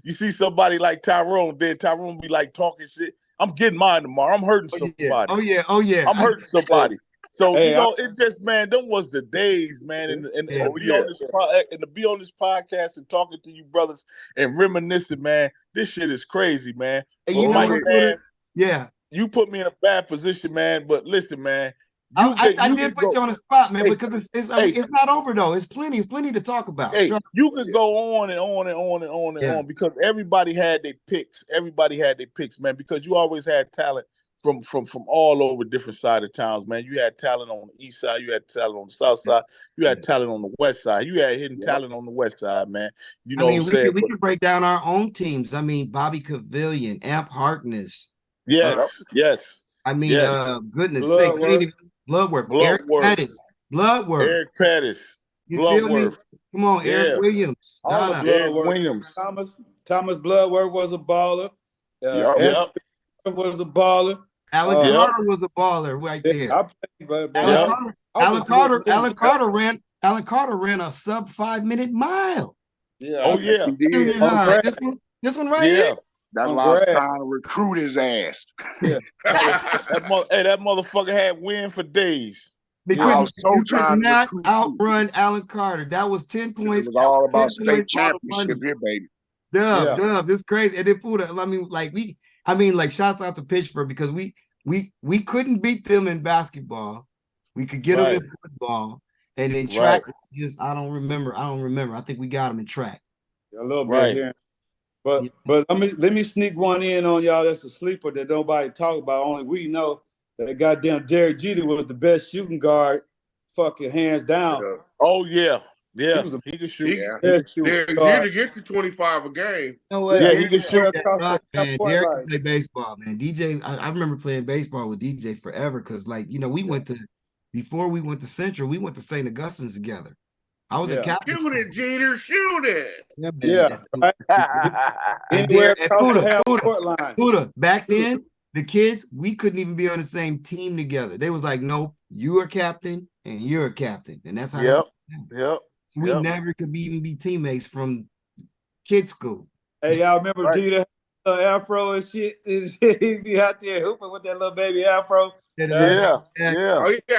you see somebody like Tyrone, then Tyrone be like talking shit. I'm getting mine tomorrow. I'm hurting somebody. Oh yeah. I'm hurting somebody. So, you know, it just, man, them was the days, man. And to be on this podcast and talking to you brothers and reminiscing, man, this shit is crazy, man. And you know, man, you put me in a bad position, man. But listen, man. I did put you on the spot, man, because it's not over though. It's plenty to talk about. Hey, you could go on and on and on and on and on because everybody had their picks. Everybody had their picks, man, because you always had talent from all over different side of towns, man. You had talent on the east side, you had talent on the south side, you had talent on the west side, you had hidden talent on the west side, man. You know what I'm saying? We could break down our own teams. I mean, Bobby Cavillion, Amp Harkness. Yes. I mean, goodness sake, Bloodworth. Eric Pettis. Bloodworth. Come on, Eric Williams. Eric Williams. Thomas Bloodworth was a baller. Was a baller. Alan Carter was a baller right there. Alan Carter Alan Carter ran a sub 5-minute mile. Yeah. Oh yeah. He did. This one right Yeah. here. That's On why I was grass. trying to recruit his ass. Yeah. That motherfucker had wind for days. They I couldn't, was so you trying could to not recruit. outrun Alan Carter. That was 10 It points. was all about 10 state points, championship here, baby. Dubb, this is crazy. And then Pooda, shouts out to Pittsburgh because we couldn't beat them in basketball. We could get them in football. And then track, I don't remember. I think we got them in track. A little bit here. But let me sneak one in on y'all. That's a sleeper that nobody talk about. Only we know that goddamn Derek Jeter was the best shooting guard, fucking hands down. Yeah. Oh yeah. He was he could shoot. Yeah. He could shoot. Jeter gets you 25 a game. You know what? Yeah, he can shoot. Man, Derek can play baseball, man. DJ, I remember playing baseball with DJ forever because, before we went to Central, we went to St. Augustine's together. I was in Catholic Shoot it, Jeter, shoot it. Pooda, back then, the kids, we couldn't even be on the same team together. They was like, nope, you are captain and you're a captain. And that's how So we never could even be teammates from kid school. Hey, y'all remember Jeter afro and shit? He'd be out there hooping with that little baby afro. Oh, he had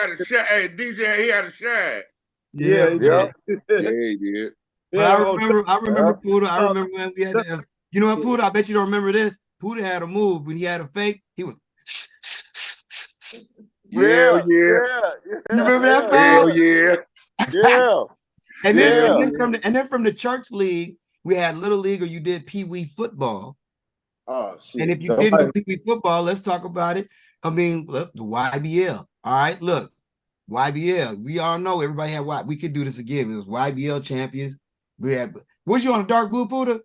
a shot. Hey, DJ, he had a shot. Yeah, he did. But I remember Pooda. I remember when we had to, you know what, Pooda? I bet you don't remember this. Pooda had a move when he had a fake. He was. You remember that? Hell yeah. And then from the church league, we had little league, or you did Pee Wee football. Oh shit! And if you didn't do Pee Wee football, let's talk about it. I mean, the YBL. All right, look, YBL. We all know everybody had what we could do this again. It was YBL champions. We had. Was you on a dark blue, Pooda?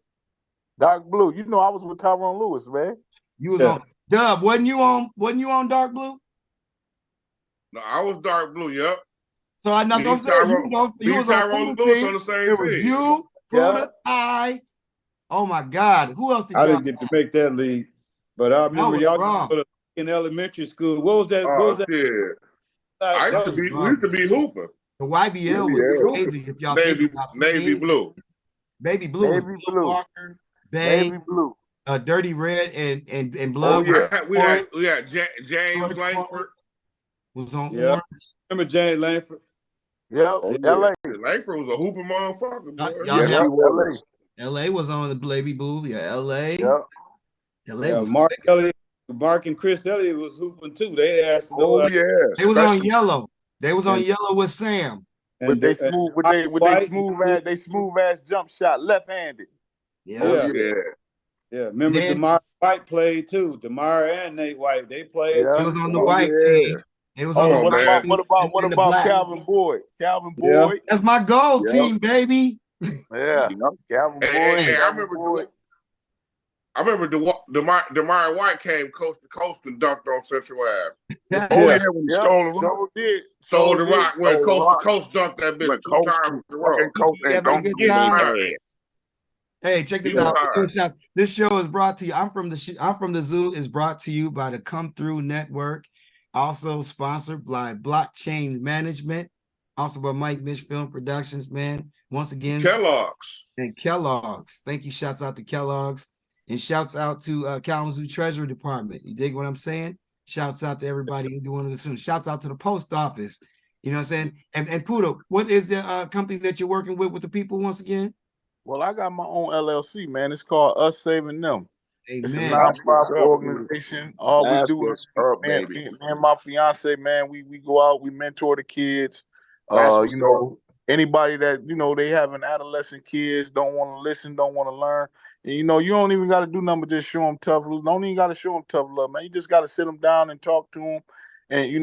Dark blue. You know, I was with Tyrone Lewis, man. You was on Dubb. Wasn't you on dark blue? No, I was dark blue. Yep. So I know I'm saying you was Tyrone Lewis on the same team. You, Pooda, oh my God, who else did I didn't get to make that league, but I remember y'all in elementary school. What was that? Yeah. We used to be hooping. The YBL was crazy. If y'all Navy blue, baby blue, Walker, Baby blue, Dirty Red, and blood. Oh yeah, we had James Langford was on orange. Remember James Langford? LA. Langford was a hooping motherfucker. Yes, he was. LA was on the baby blue. Yeah, LA. LA was Mark and Chris Elliott was hooping too. They asked. They was on yellow. They was on yellow with Sam. With they smooth ass jump shot, left-handed. Yeah. Remember DeMar White played too. DeMar and Nate White, they played. He was on the white team. It was on what about Calvin Boyd? Calvin Boyd. That's my goal team, baby. Calvin Boyd. I remember DeMar White came coast to coast and dunked on Central Ave. When he stole the rock. Stole the rock when coast to coast dunked that bitch 2 times in a row. Hey, check this out. This show is brought to you. I'm from the Zoo is brought to you by the Come Through Network. Also sponsored by Blockchain Management. Also by Mich Film Productions, man. Once again, Kellogg's. Thank you. Shouts out to Kellogg's. And shouts out to Kalamazoo Treasury Department. You dig what I'm saying? Shouts out to everybody who doing this soon. Shouts out to the post office. You know what I'm saying? And Pooda, what is the company that you're working with the people once again? Well, I got my own LLC, man. It's called Us Saving Them. Amen. It's a nonprofit organization. All we do is, me and my fiance, man, we go out, we mentor the kids. Anybody that, they having adolescent kids, don't want to listen, don't want to learn. And, you don't even got to do nothing but just show them tough love. Don't even got to show them tough love, man. You just got to sit them down and talk to them. And, you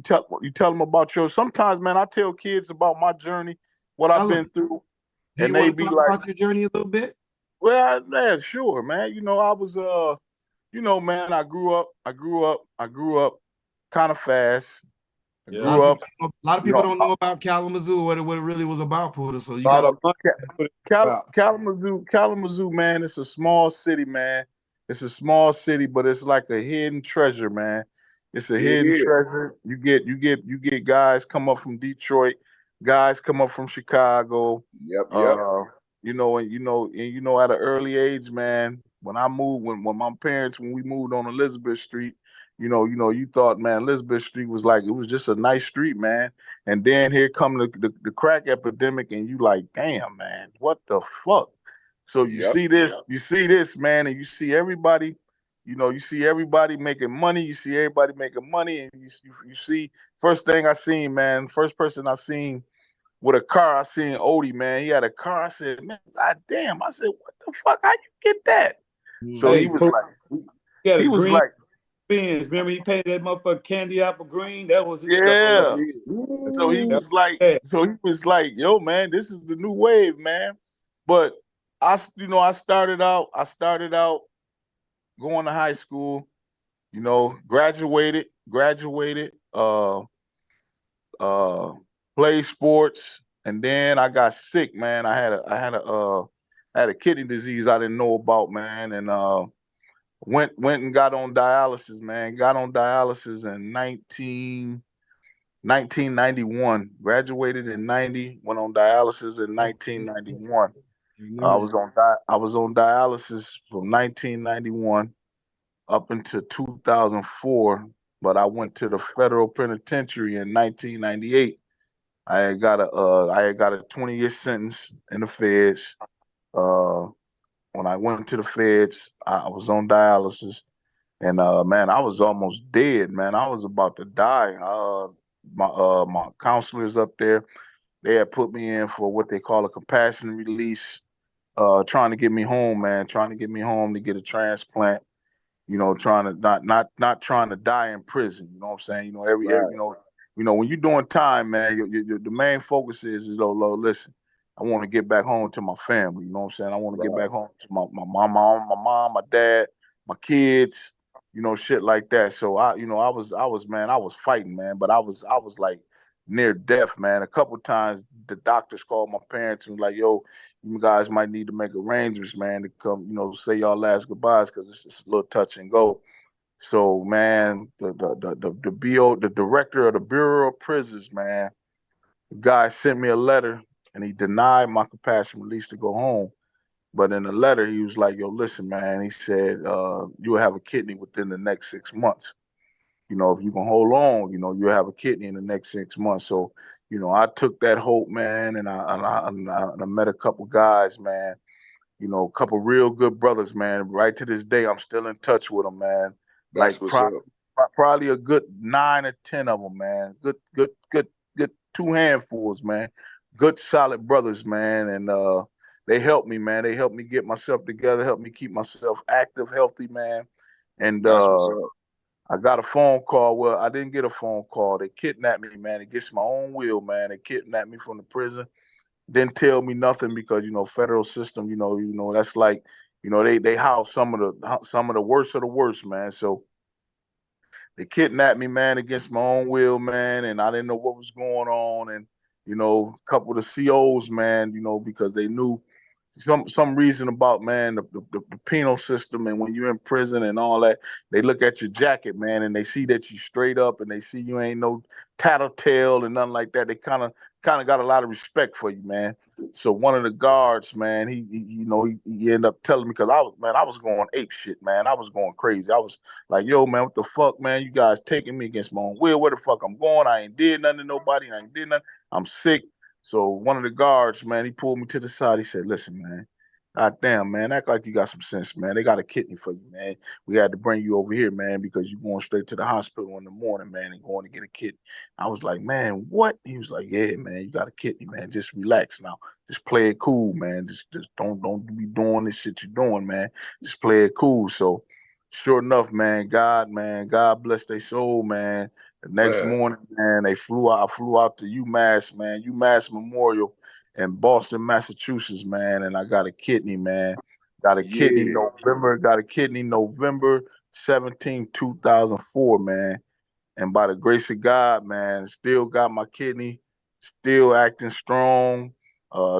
tell them about yours. Sometimes, man, I tell kids about my journey, what I've been through. Do you want to talk about your journey a little bit? Well, yeah, sure, man. I was, man, I grew up kind of fast. A lot of people don't know about Kalamazoo, what it really was about, Pooda. So you got Kalamazoo, man. It's a small city, man. It's a small city, but it's like a hidden treasure, man. It's a hidden treasure. You get guys come up from Detroit. guys come up from Chicago. Yep. At an early age, man, when I moved, when my parents, when we moved on Elizabeth Street, you thought, man, Elizabeth Street was like, it was just a nice street, man. And then here come the crack epidemic, and you like, damn, man, what the fuck? So you see this, man, and you see everybody, you see everybody making money. You see everybody making money, and you see, first thing I seen, man, first person I seen with a car, I seen Odie, man. He had a car. I said, man, god damn. I said, what the fuck? How you get that? So he was like, he had a he was green like, Benz. Remember he painted that motherfucker candy apple green? That was his stuff. yeah. Ooh, So he was like, yo, man, this is the new wave, man. But I started out going to high school, graduated, played sports, and then I got sick, man. I had a kidney disease I didn't know about, man, and went and got on dialysis, man. Got on dialysis in 1991. Graduated in 90, went on dialysis in 1991. I was on dialysis from 1991 up until 2004, but I went to the federal penitentiary in 1998. I had got a 20-year sentence in the feds. When I went to the feds, I was on dialysis, and man, I was almost dead, man. I was about to die. My counselors up there, they had put me in for what they call a compassionate release, trying to get me home, man, trying to get me home to get a transplant. Trying to not trying to die in prison. You know what I'm saying? When you're doing time, man, the main focus is listen, I want to get back home to my family. You know what I'm saying? I want to get back home to my mom, my dad, my kids, shit like that. So I was fighting, man, but I was like near death, man. A couple times the doctors called my parents and was like, yo, you guys might need to make arrangements, man, to come, say y'all last goodbyes because it's just a little touch and go. So, man, the director of the Bureau of Prisons, man, the guy sent me a letter and he denied my compassion release to go home. But in the letter, he was like, yo, listen, man, he said, you'll have a kidney within the next 6 months. If you can hold on, you'll have a kidney in the next 6 months. So, I took that hope, man, and I met a couple guys, man, a couple real good brothers, man. Right to this day, I'm still in touch with them, man. That's what's up. Probably a good 9 or 10 of them, man. Good two handfuls, man. Good solid brothers, man. And they helped me, man. They helped me get myself together, helped me keep myself active, healthy, man. And I got a phone call. Well, I didn't get a phone call. They kidnapped me, man, against my own will, man. They kidnapped me from the prison. Didn't tell me nothing because federal system, that's like, they house some of the worst of the worst, man. So they kidnapped me, man, against my own will, man, and I didn't know what was going on. And a couple of the COs, man, because they knew some reason about, man, the penal system, and when you're in prison and all that, they look at your jacket, man, and they see that you straight up, and they see you ain't no tattletale and nothing like that. They kind of got a lot of respect for you, man. So one of the guards, man, he ended up telling me, because I was going ape shit, man. I was going crazy. I was like, yo, man, what the fuck, man? You guys taking me against my own will. Where the fuck I'm going? I ain't did nothing to nobody. I ain't did nothing. I'm sick. So one of the guards, man, he pulled me to the side. He said, listen, man, god damn, man, act like you got some sense, man. They got a kidney for you, man. We had to bring you over here, man, because you're going straight to the hospital in the morning, man, and going to get a kidney. I was like, man, what? He was like, yeah, man, you got a kidney, man. Just relax now. Just play it cool, man. Just don't be doing this shit you're doing, man. Just play it cool. So sure enough, man, God bless their soul, man. The next morning, man, I flew out to UMass, man, UMass Memorial in Boston, Massachusetts, man, and I got a kidney, man. Got a kidney November 17, 2004, man. And by the grace of God, man, still got my kidney, still acting strong.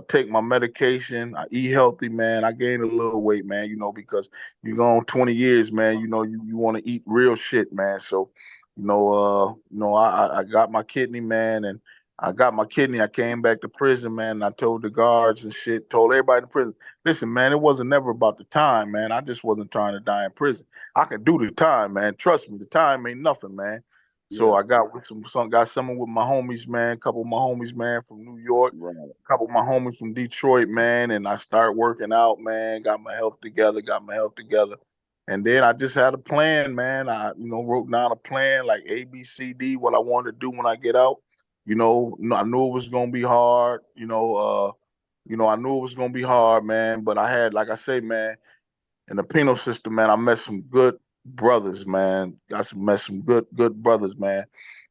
Take my medication. I eat healthy, man. I gained a little weight, man, because you go on 20 years, man, you want to eat real shit, man. So, I got my kidney, man, and I got my kidney. I came back to prison, man. And I told the guards and shit, told everybody in prison, listen, man, it wasn't never about the time, man. I just wasn't trying to die in prison. I could do the time, man. Trust me, the time ain't nothing, man. So I got with got someone with my homies, man. A couple of my homies, man, from New York. A couple of my homies from Detroit, man. And I started working out, man. Got my health together. And then I just had a plan, man. I, wrote down a plan like A, B, C, D, what I wanted to do when I get out. I knew it was gonna be hard. I knew it was gonna be hard, man. But I had, like I say, man, in the penal system, man, I met some good brothers, man. Met some good brothers, man.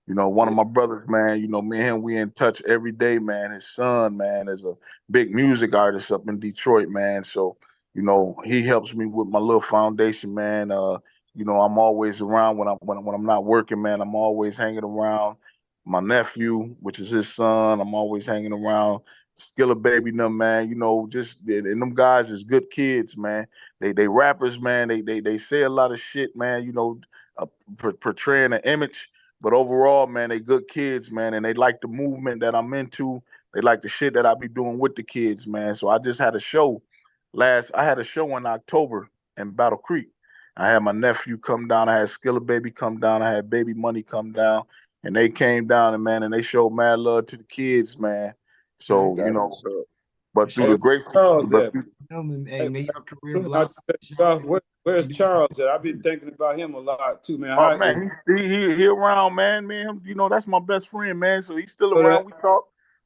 One of my brothers, man, me and him, we in touch every day, man. His son, man, is a big music artist up in Detroit, man. So, he helps me with my little foundation, man. I'm always around when I'm not working, man. I'm always hanging around my nephew, which is his son. I'm always hanging around Skilla Baby, them, man. And them guys is good kids, man. They rappers, man. They say a lot of shit, man. Portraying an image, but overall, man, they good kids, man, and they like the movement that I'm into. They like the shit that I be doing with the kids, man. So I just had a show I had a show in October in Battle Creek. I had my nephew come down. I had Skilla Baby come down. I had Baby Money come down, and they came down and they showed mad love to the kids, man. So but through the grace, where's Charles at? I've been thinking about him a lot too, man. Oh man, he around, man. Me and him, that's my best friend, man. So he's still around.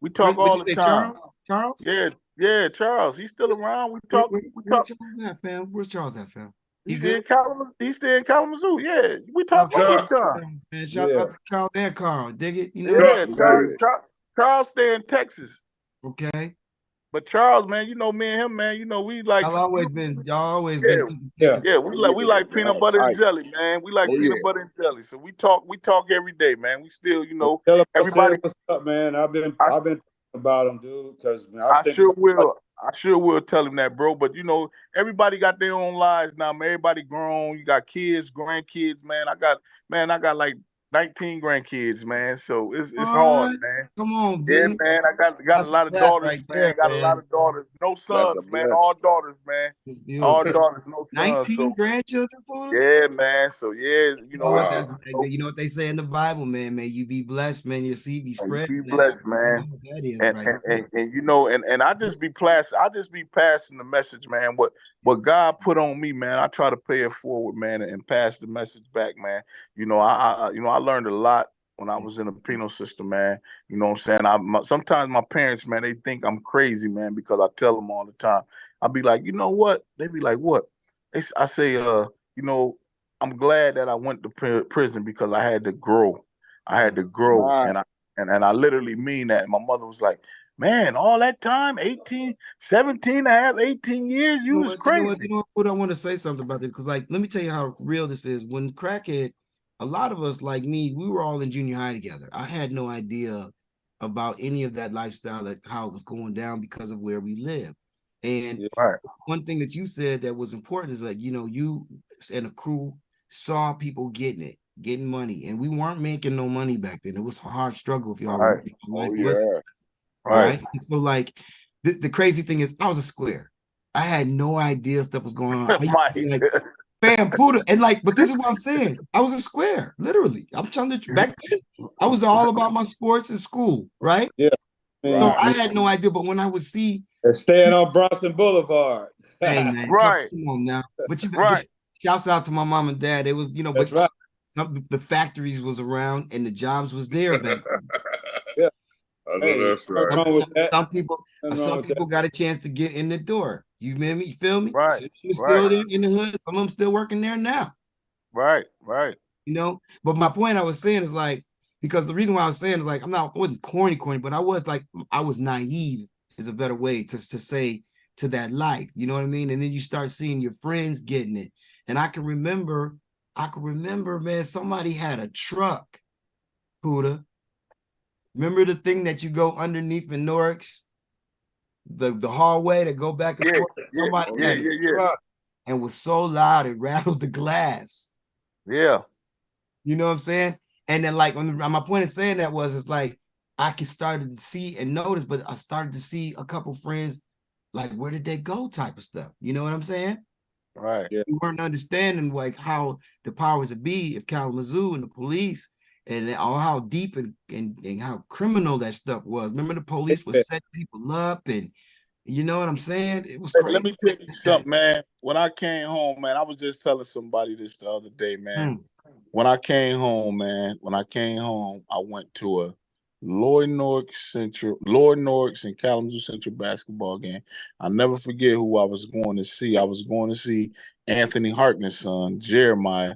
We talk all the time. Charles? Yeah, Charles. He's still around. We talk. Where's Charles at, fam? Where's Charles at, fam? He's in Kalamazoo. He's still in Kalamazoo. Yeah, we talk all the time. Man, shout out to Charles and Carl. Dig it? Yeah, Charles stay in Texas. Okay. But Charles, man, me and him, man, we like. Y'all always been. We like peanut butter and jelly, man. We like peanut butter and jelly. So we talk every day, man. We still, everybody. What's up, man? I've been about him, dude. Because I sure will tell him that, bro. But everybody got their own lives now, man. Everybody grown. You got kids, grandkids, man. I got like 19 grandkids, man. So it's hard, man. Come on, dude. Yeah, man. I got a lot of daughters, right man. Got a lot of daughters. No sons, man. All daughters, man. All daughters, no sons. 19 grandchildren, Pooda? Yeah, man. So yeah, you know what they say in the Bible, man. May you be blessed, man. Your seed be spread. Be blessed, man. That is and I just be passing the message, man. What God put on me, man. I try to pay it forward, man, and pass the message back, man. I learned a lot when I was in the penal system, man. You know what I'm saying? Sometimes my parents, man, they think I'm crazy, man, because I tell them all the time. I'll be like, you know what? They be like, what? I say, I'm glad that I went to prison because I had to grow. Right. And I literally mean that. And my mother was like, man, all that time, 17 and a half, 18 years, you was crazy. You know what? I want to say something about it because, let me tell you how real this is. When crackhead, a lot of us, like me, we were all in junior high together. I had no idea about any of that lifestyle, how it was going down because of where we live. And one thing that you said that was important is you and a crew saw people getting money, and we weren't making no money back then. It was a hard struggle if y'all right. Right. And so the crazy thing is I was a square. I had no idea stuff was going on. Bam, Pooda, and but this is what I'm saying. I was a square, literally. I'm telling you, back then, I was all about my sports in school, right? Yeah. So I had no idea, but when I would see staying on Bronson Boulevard. Hey man, right. Come on now. But shouts out to my mom and dad. It was, but the factories was around and the jobs was there back then. Yeah. I know that's right. Some people got a chance to get in the door. You feel me? Right. Some still there in the hood. Some of them still working there now. Right. But my point I was saying is because the reason why I was saying is I wasn't corny, but I was naive is a better way to say to that life. You know what I mean? And then you start seeing your friends getting it. And I can remember, man, somebody had a truck, Pooda. Remember the thing that you go underneath in Norrix? The hallway to go back and forth. Somebody had a truck and was so loud it rattled the glass. Yeah. You know what I'm saying? And then my point of saying that was I could started to see and notice, but I started to see a couple friends like, where did they go type of stuff. You know what I'm saying? Right. Yeah. You weren't understanding like how the powers that be of Kalamazoo and the police and all how deep and how criminal that stuff was. Remember the police would set people up and you know what I'm saying? It was Let crazy. me tell you something, man. When I came home, man, I was just telling somebody this the other day, man. When I came home, man, I went to a Lloyd Norrix and Kalamazoo Central basketball game. I'll never forget who I was going to see. I was going to see Anthony Harkness' son, Jeremiah.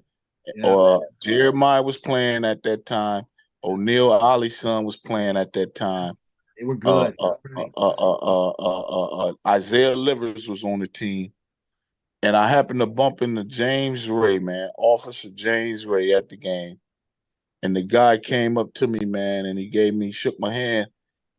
Jeremiah was playing at that time. O'Neal Ollie's son was playing at that time. They were good. Isaiah Livers was on the team. And I happened to bump into James Ray, man, Officer James Ray at the game. And the guy came up to me, man, and shook my hand,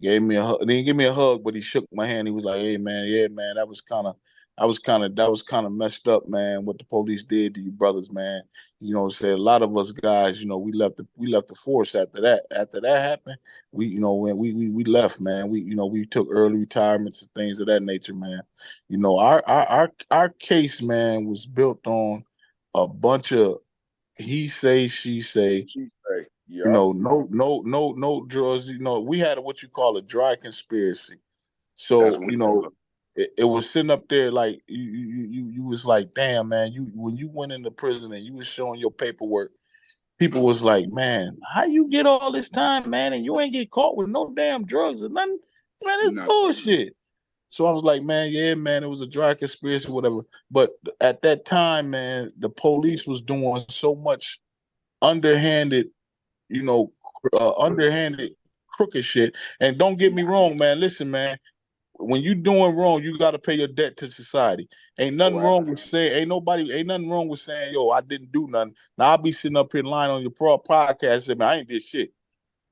gave me a hug. He didn't give me a hug, but he shook my hand. He was like, "Hey, man, yeah, man, that was kind of messed up, man. What the police did to you brothers, man. You know, said a lot of us guys, you know, we left the force after that. After that happened, when we left, man. We took early retirements and things of that nature, man. You know, our case, man, was built on a bunch of he say, she say, Yeah. you know, no drugs. You know, we had what you call a dry conspiracy. So, you know, it was sitting up there like you was like, damn, man, when you went into prison and you was showing your paperwork, people was like, man, how you get all this time, man, and you ain't get caught with no damn drugs or nothing? Man, it's bullshit. So I was like, man, yeah, man, it was a dry conspiracy, whatever. But at that time, man, the police was doing so much underhanded, you know, underhanded, crooked shit. And don't get me wrong, man. Listen, man, when you doing wrong, you got to pay your debt to society. Ain't nothing wrong with saying, ain't nothing wrong with saying, yo, I didn't do nothing. Now I'll be sitting up here lying on your podcast saying, man, I ain't did shit.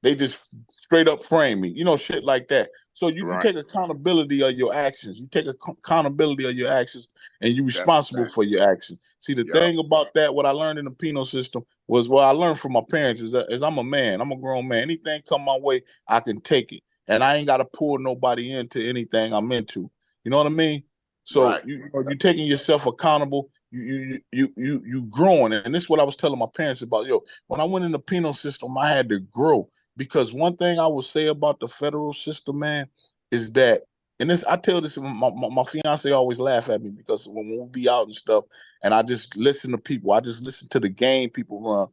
They just straight up frame me, you know, shit like that. So you take accountability of your actions. You take accountability of your actions, and you're responsible for your actions. See, the thing about that, what I learned in the penal system was what I learned from my parents is I'm a man. I'm a grown man. Anything come my way, I can take it, and I ain't got to pull nobody into anything I'm into. You know what I mean? So you're taking yourself accountable. You growing, and this is what I was telling my parents about. Yo, when I went in the penal system, I had to grow. Because one thing I would say about the federal system, man, is that, and this I tell this, my fiance always laugh at me because when we be out and stuff, and I just listen to people, I just listen to the game people run,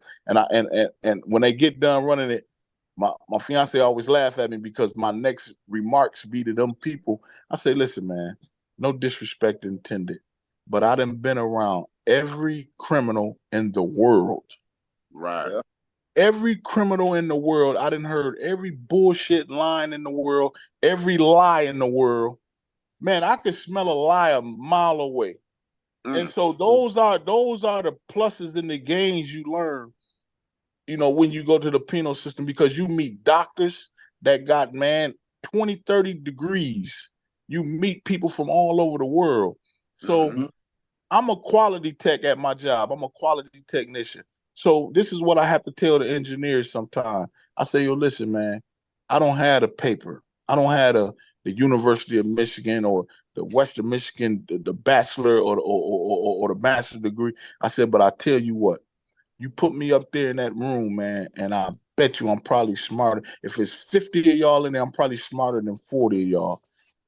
and when they get done running it, my fiance always laugh at me because my next remarks be to them people. I say, listen, man, no disrespect intended, but I done been around every criminal in the world. Right. Yeah. Every criminal in the world, I done heard every bullshit line in the world, every lie in the world. Man, I could smell a lie a mile away. And so those are the pluses and the gains you learn, you know, when you go to the penal system, because you meet doctors that got, man, 20, 30 degrees. You meet people from all over the world. So I'm a quality tech at my job. I'm a quality technician. So this is what I have to tell the engineers sometimes. I say, yo, listen, man, I don't have a paper. I don't have the University of Michigan or the Western Michigan, the bachelor or the master's degree. I said, but I tell you what, you put me up there in that room, man, and I bet you I'm probably smarter. If it's 50 of y'all in there, I'm probably smarter than 40 of y'all.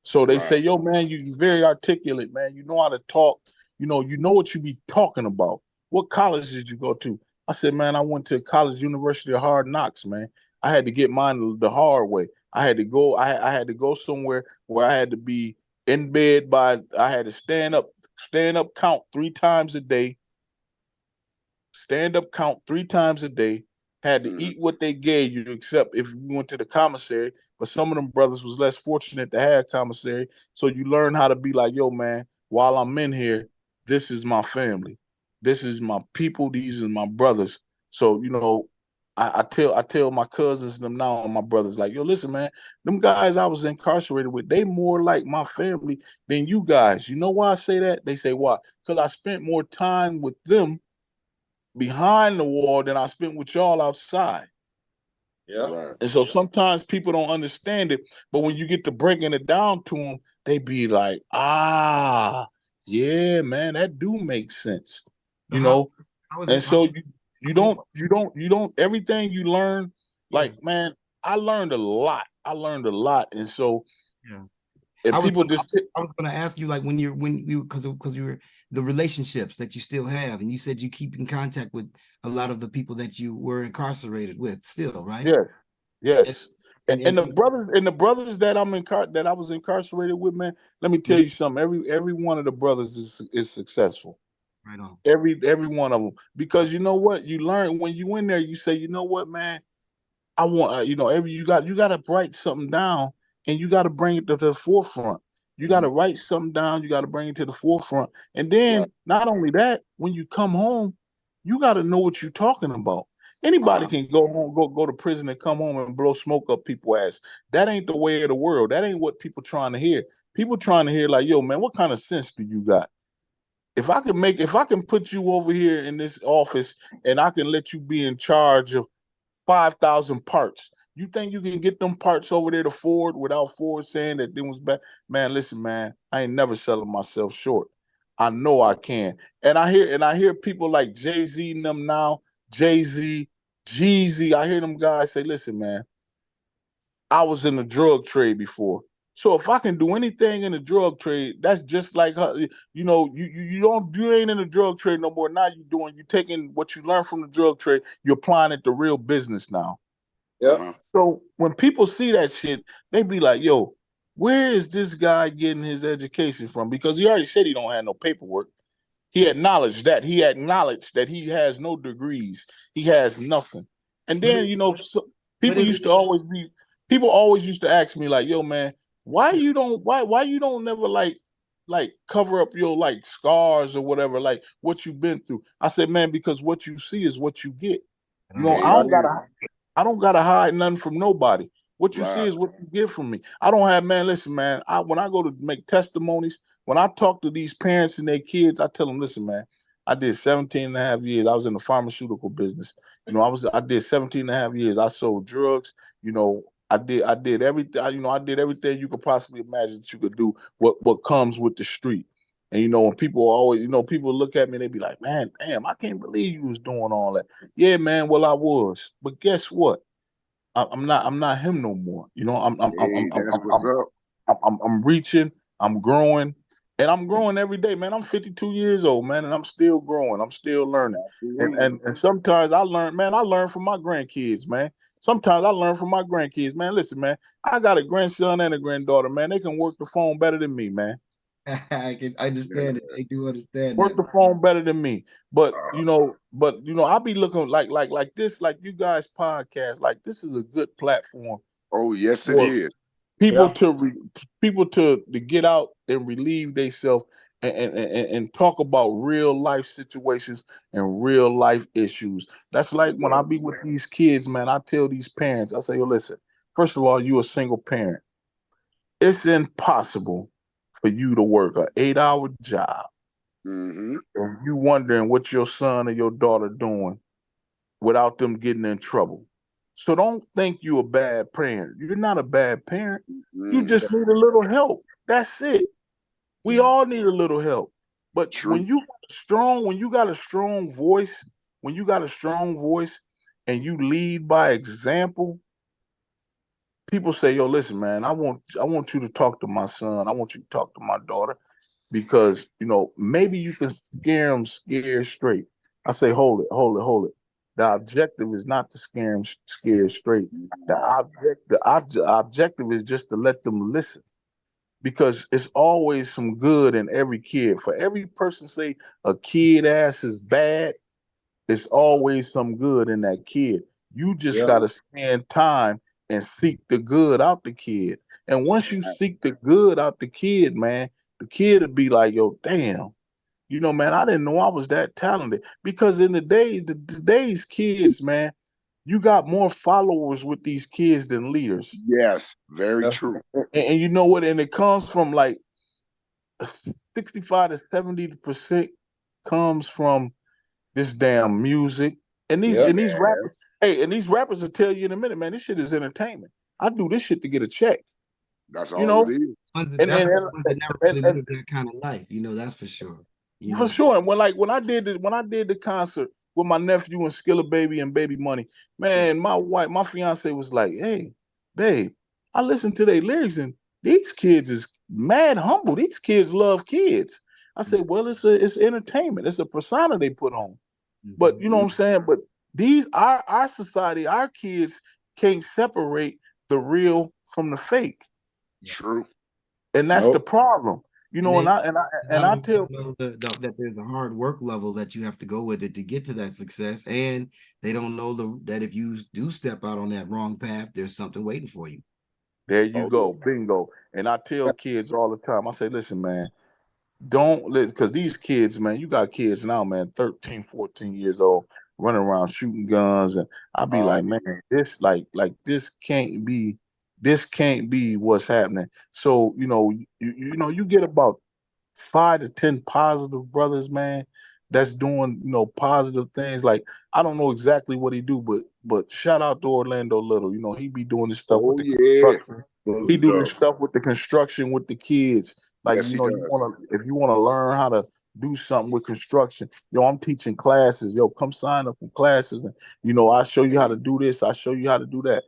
So they say, yo, man, you very articulate, man. You know how to talk. You know what you be talking about. What college did you go to? I said, man, I went to college, University of Hard Knocks, man. I had to get mine the hard way. I had to go. I had to go somewhere where I had to be in bed I had to stand up, count 3 times a day, stand up, count 3 times a day, had to eat what they gave you, except if you went to the commissary. But some of them brothers was less fortunate to have commissary. So you learn how to be like, yo, man, while I'm in here, this is my family. This is my people. These are my brothers. So, you know, I tell my cousins and them now and my brothers, like, yo, listen, man, them guys I was incarcerated with, they more like my family than you guys. You know why I say that? They say, why? Because I spent more time with them behind the wall than I spent with y'all outside. Yeah. Right. And so sometimes people don't understand it, but when you get to breaking it down to them, they be like, yeah, man, that do make sense. You know, how is and it? so you don't everything you learn, like, man, I learned a lot. And so Yeah. and I was people just I was going to ask you, like, when you because you were the relationships that you still have, and you said you keep in contact with a lot of the people that you were incarcerated with still, right? yeah, And yes. and, And and, the brothers that that I was incarcerated with, man, let me tell Mhm. you something. Every one of the brothers is successful. Right on. Every one of them. Because you know what? You learn when you in there, you say, you know what, man, I want you got to write something down, and you got to bring it to the forefront. You got to write something down, you got to bring it to the forefront. And then Right. not only that, when you come home, you got to know what you're talking about. Anybody can go home, go to prison and come home and blow smoke up people's ass. That ain't the way of the world. That ain't what people trying to hear. People trying to hear like, yo, man, what kind of sense do you got? If I can put you over here in this office and I can let you be in charge of 5,000 parts. You think you can get them parts over there to Ford without Ford saying that them was bad? Man, listen, man, I ain't never selling myself short. I know I can. And I hear people like Jay-Z and them now, Jay-Z, Jeezy. I hear them guys say, listen, man, I was in the drug trade before. So if I can do anything in the drug trade, that's just like you ain't in the drug trade no more. Now you taking what you learned from the drug trade, you're applying it to real business now. Yep. So when people see that shit, they be like, yo, where is this guy getting his education from? Because he already said he don't have no paperwork. He acknowledged that. He acknowledged that he has no degrees. He has nothing. And then, people is used to always be people always used to ask me like, yo, man, why you don't never like cover up your like scars or whatever, like what you've been through. I said, man, because what you see is what you get. Amen. I don't gotta hide nothing from nobody. What you see Right. is what you get from me. I don't have, man, listen, man. When I go to make testimonies, when I talk to these parents and their kids, I tell them, listen, man, I did 17 and a half years. I was in the pharmaceutical business. I did 17 and a half years. I sold drugs. I did everything. I did everything you could possibly imagine that you could do. What comes with the street. And when people always, people look at me, they be like, man, damn, I can't believe you was doing all that. Yeah, man. Well, I was, but guess what? I'm not. I'm not him no more. Hey, that's what's up. I'm reaching. I'm growing, and I'm growing every day, man. I'm 52 years old, man, and I'm still growing. I'm still learning. And Absolutely. and, and sometimes I learn, man. I learn from my grandkids, man. Sometimes I learn from my grandkids, man. Listen, man. I got a grandson and a granddaughter, man. They can work the phone better than me, man. I can understand it. I do understand Work that. the phone better than me. But Uh, I be looking like this, like you guys podcast, like this is a good platform oh, yes, it for is. people Yeah. to get out and relieve themselves and talk about real life situations and real life issues. That's like when I be Yes. with these kids, man. I tell these parents, I say, yo, listen. First of all, you a single parent. It's impossible for you to work an 8-hour job Mm-hmm. and you wondering what your son or your daughter doing without them getting in trouble. So don't think you a bad parent. You're not a bad parent. You Mm. just need a little help. That's it. We Yeah. all need a little help. But True. when you got a strong voice, and you lead by example, people say, "Yo, listen, man, I want you to talk to my son. I want you to talk to my daughter because maybe you can scare them scared straight." I say, hold it, hold it, hold it. The objective is not to scare them scared straight. The objective is just to let them listen because it's always some good in every kid. For every person say a kid ass is bad, it's always some good in that kid. You just Yeah. got to spend time and seek the good out the kid. And once you seek the good out the kid, man, the kid will be like, yo, damn, man, I didn't know I was that talented. Because in today's kids, man, you got more followers with these kids than leaders. Yes, very Yeah. true. And you know what? And it comes from like 65 to 70% comes from this damn music, And these rappers, and these rappers will tell you in a minute, man, this shit is entertainment. I do this shit to get a check. That's You all know, it is. Ones and that's the ones that never really lived that kind of life, that's for sure. For sure. And when I did the concert with my nephew and Skilla Baby and Baby Money, man, my fiance was like, "Hey, babe, I listened to their lyrics and these kids is mad humble. These kids love kids." I said, "Well, it's entertainment. It's a persona they put on." But you know what I'm saying? But these our society, our kids can't separate the real from the fake. True. And that's the problem. You know, and I tell know that there's a hard work level that you have to go with it to get to that success, and they don't know that if you do step out on that wrong path, there's something waiting for you. There you go, bingo. And I tell kids all the time, I say, listen, man, don't let, because these kids, man, you got kids now, man, 13, 14 years old, running around shooting guns, and I be like, man, this this can't be what's happening. So you get about 5 to 10 positive brothers, man, that's doing positive things. Like, I don't know exactly what he do, but shout out to Orlando Little. He be doing this stuff with the construction. He do this stuff with the construction with the kids. Like, yes, if you wanna learn how to do something with construction, I'm teaching classes. Come sign up for classes, and I show you how to do this. I show you how to do that.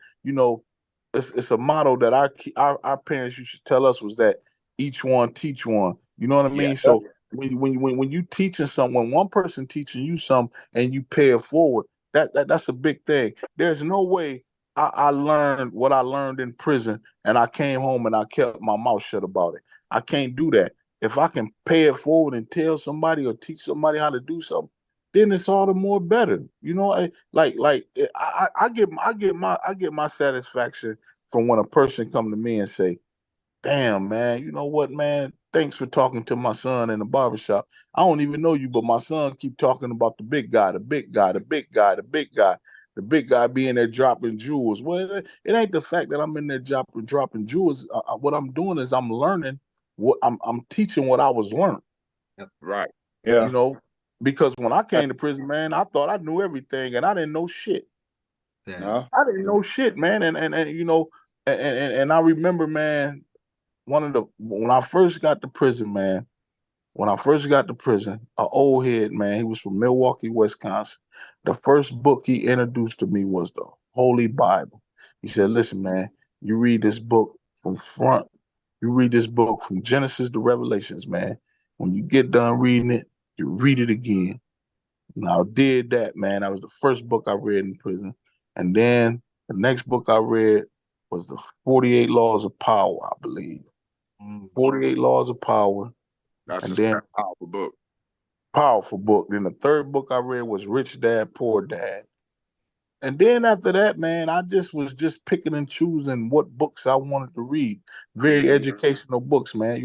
It's a motto that our parents used to tell us, was that each one teach one. You know what I mean? So when you teaching someone, one person teaching you something, and you pay it forward, that's a big thing. There's no way I learned what I learned in prison and I came home and I kept my mouth shut about it. I can't do that. If I can pay it forward and tell somebody or teach somebody how to do something, then it's all the more better. I get my satisfaction from when a person come to me and say, "Damn, man, you know what, man? Thanks for talking to my son in the barbershop. I don't even know you, but my son keep talking about the big guy, the big guy, the big guy, the big guy, the big guy being there dropping jewels." Well, it ain't the fact that I'm in there dropping jewels. What I'm doing is I'm learning what I'm teaching what I was learning. Right. Yeah. Because when I came to prison, man, I thought I knew everything, and I didn't know shit. No. I didn't know shit, man, and I remember, man, when I first got to prison, man, an old head, man, he was from Milwaukee, Wisconsin. The first book he introduced to me was the Holy Bible. He said, "Listen, man, you read this book from front. You read this book from Genesis to Revelations, man. When you get done reading it, you read it again." And I did that, man. That was the first book I read in prison. And then the next book I read was the 48 Laws of Power, I believe. 48 Laws of Power. That's and a powerful book. Powerful book. Then the third book I read was Rich Dad, Poor Dad. And then after that, man, I was picking and choosing what books I wanted to read. Very educational books, man.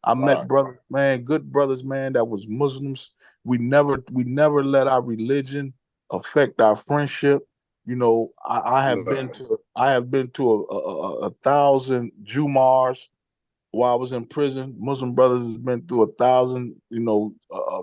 I met brothers, man, good brothers, man, that was Muslims. We never let our religion affect our friendship. I have been to a 1,000 Jumars while I was in prison. Muslim brothers has been through 1,000,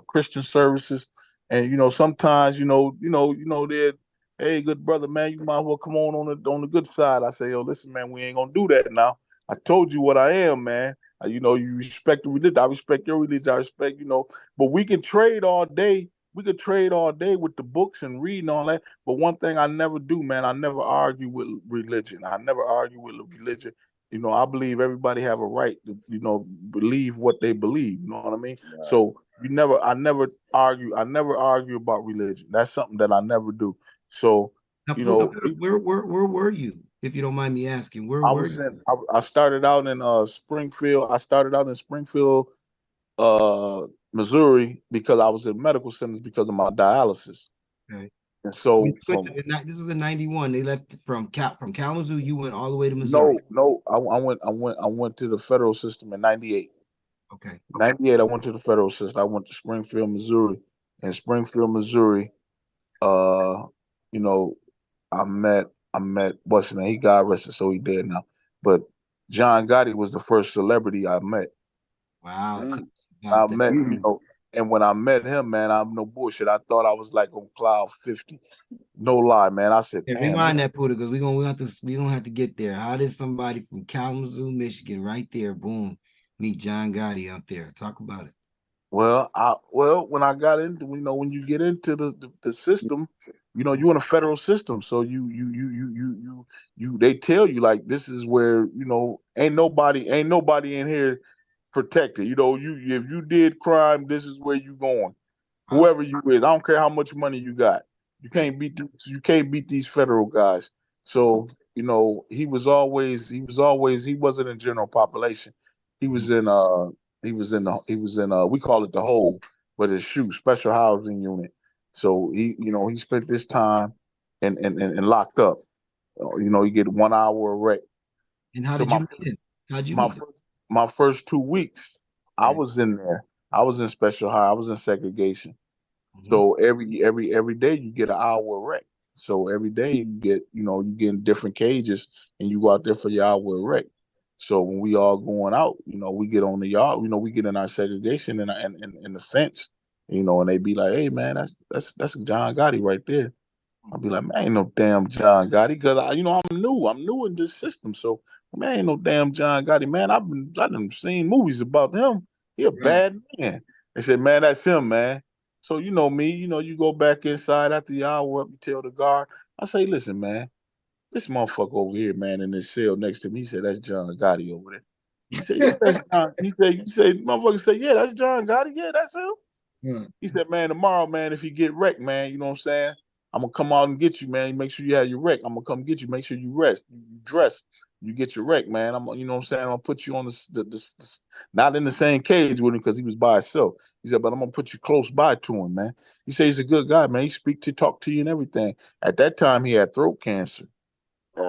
Christian services, and sometimes, they're, "Hey, good brother, man, you might as well come on the good side." I say, "Yo, listen, man, we ain't gonna do that now. I told you what I am, man. You respect the religion. I respect your religion. I respect, but we can trade all day. We could trade all day with the books and reading all that. But one thing I never do, man, I never argue with religion. I never argue with religion. I believe everybody have a right to, believe what they believe. You know what I mean? Right. So I never argue about religion. That's something that I never do. So, where were you, if you don't mind me asking? Where were you? I started out in Springfield. I started out in Springfield, Missouri, because I was in medical centers because of my dialysis. Okay. And so this is in 91. They left from Kalamazoo. You went all the way to Missouri. No. I went to the federal system in 98. Okay. 98, I went to the federal system. I went to Springfield, Missouri. In Springfield, Missouri, I met what's his name? He got arrested, so he dead now. But John Gotti was the first celebrity I met. Wow. I met, And when I met him, man, I'm no bullshit. I thought I was like on cloud 50. No lie, man. I said, Yeah, damn. rewind that, Pooda, because we gonna have to get there. How did somebody from Kalamazoo, Michigan, right there, boom, meet John Gotti out there? Talk about it. Well, when I got into, when you get into the system, you're in a federal system, so they tell you like this is where ain't nobody in here protected. If you did crime, this is where you going. Whoever you is, I don't care how much money you got. You can't beat these federal guys. So he wasn't in general population. He was in we call it the hole, but it's special housing unit. So he spent this time and locked up. You get 1 hour of rec. And how So did you meet him? How'd you my meet him? my first 2 weeks, I Okay. was in there. I was in special high. I was in segregation. Mhm. So every day you get an hour of rec. So every day you get in different cages and you go out there for your hour of rec. So when we all going out, we get on the yard, we get in our segregation in the fence, and they be like, hey man, that's John Gotti right there. I'll be like, man, ain't no damn John Gotti, because I'm new in this system. So man, ain't no damn John Gotti, man. I done seen movies about him. He a Right. bad man. They said, man, that's him, man. So you know me, you go back inside after the hour up, you tell the guard. I say, listen, man, this motherfucker over here, man, in this cell next to me. He said, that's John Gotti over there. He said, yeah, that's John. Motherfucker said, yeah, that's John Gotti. Yeah, that's him. Yeah. He said, man, tomorrow, man, if you get wrecked, man, you know what I'm saying? I'm gonna come out and get you, man. Make sure you have your wreck. I'm gonna come get you. Make sure you rest. You dress. You get your wreck, man. You know what I'm saying? I'm gonna put you on not in the same cage with him because he was by himself. He said, but I'm gonna put you close by to him, man. He said he's a good guy, man. He talk to you and everything. At that time, he had throat cancer.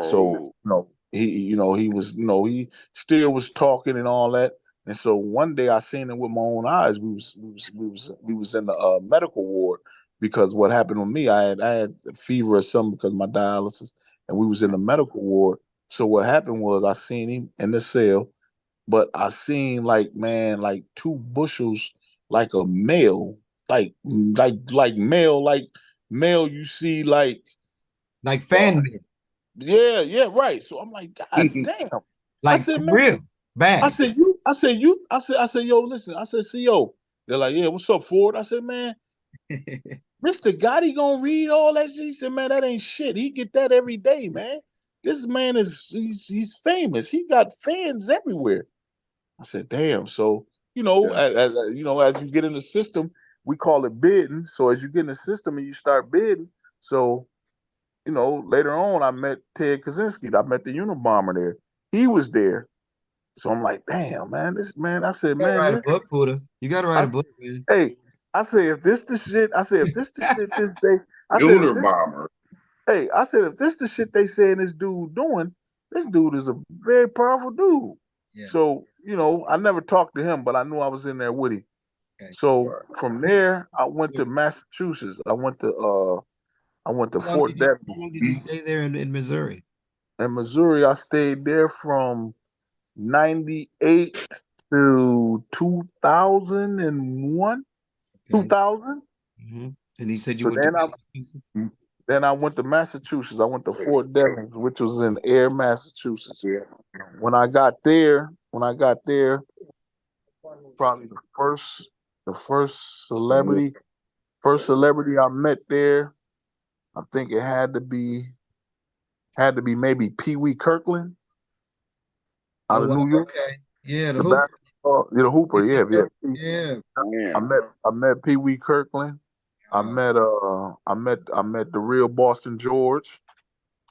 So, Oh, he was, he still was talking and all that. And so one day I seen him with my own eyes. We was in the medical ward because what happened with me, I had a fever or something because of my dialysis, and we was in the medical ward. So what happened was I seen him in the cell, but I seen like, man, like 2 bushels, like a male, like male, you see Like uh, fan mail. yeah, right. So I'm like, God damn. I Like said, for man, real. Bad. I said, yo, listen. I said, CO. They're like, yeah, what's up, Ford? I said, man, Mr. Gotti gonna read all that shit. He said, man, that ain't shit. He get that every day, man. This man he's famous. He got fans everywhere. I said, damn. So, yeah. as you get in the system, we call it bidding. So as you get in the system and you start bidding, so later on, I met Ted Kaczynski. I met the Unabomber there. He was there. So I'm like, damn, man, this man. I said, You gotta man, write a book, Pooda. You gotta write I, a book, man. hey, I said, if this the shit, this day, I said, if Lunar this, bomber. hey, I said, if this the shit they saying this dude doing, this dude is a very powerful dude. Yeah. So, I never talked to him, but I knew I was in there with him. Okay. So from there, I went to Massachusetts. I went to Fort How Devens. long did you stay there in Missouri? In Missouri, I stayed there from 98 to 2001, Okay. 2000. Mm-hmm. And he said you So went to Massachusetts? then I went to Massachusetts. I went to Fort Devens, which was in Air, Massachusetts. When I got there, probably the first celebrity I met there, I think it had to be maybe Pee Wee Kirkland out Oh, of wow. New York. Okay. Yeah, the The hoop. basketball, the Hooper, yeah. Yeah. I Man. met Pee Wee Kirkland. I met the real Boston George.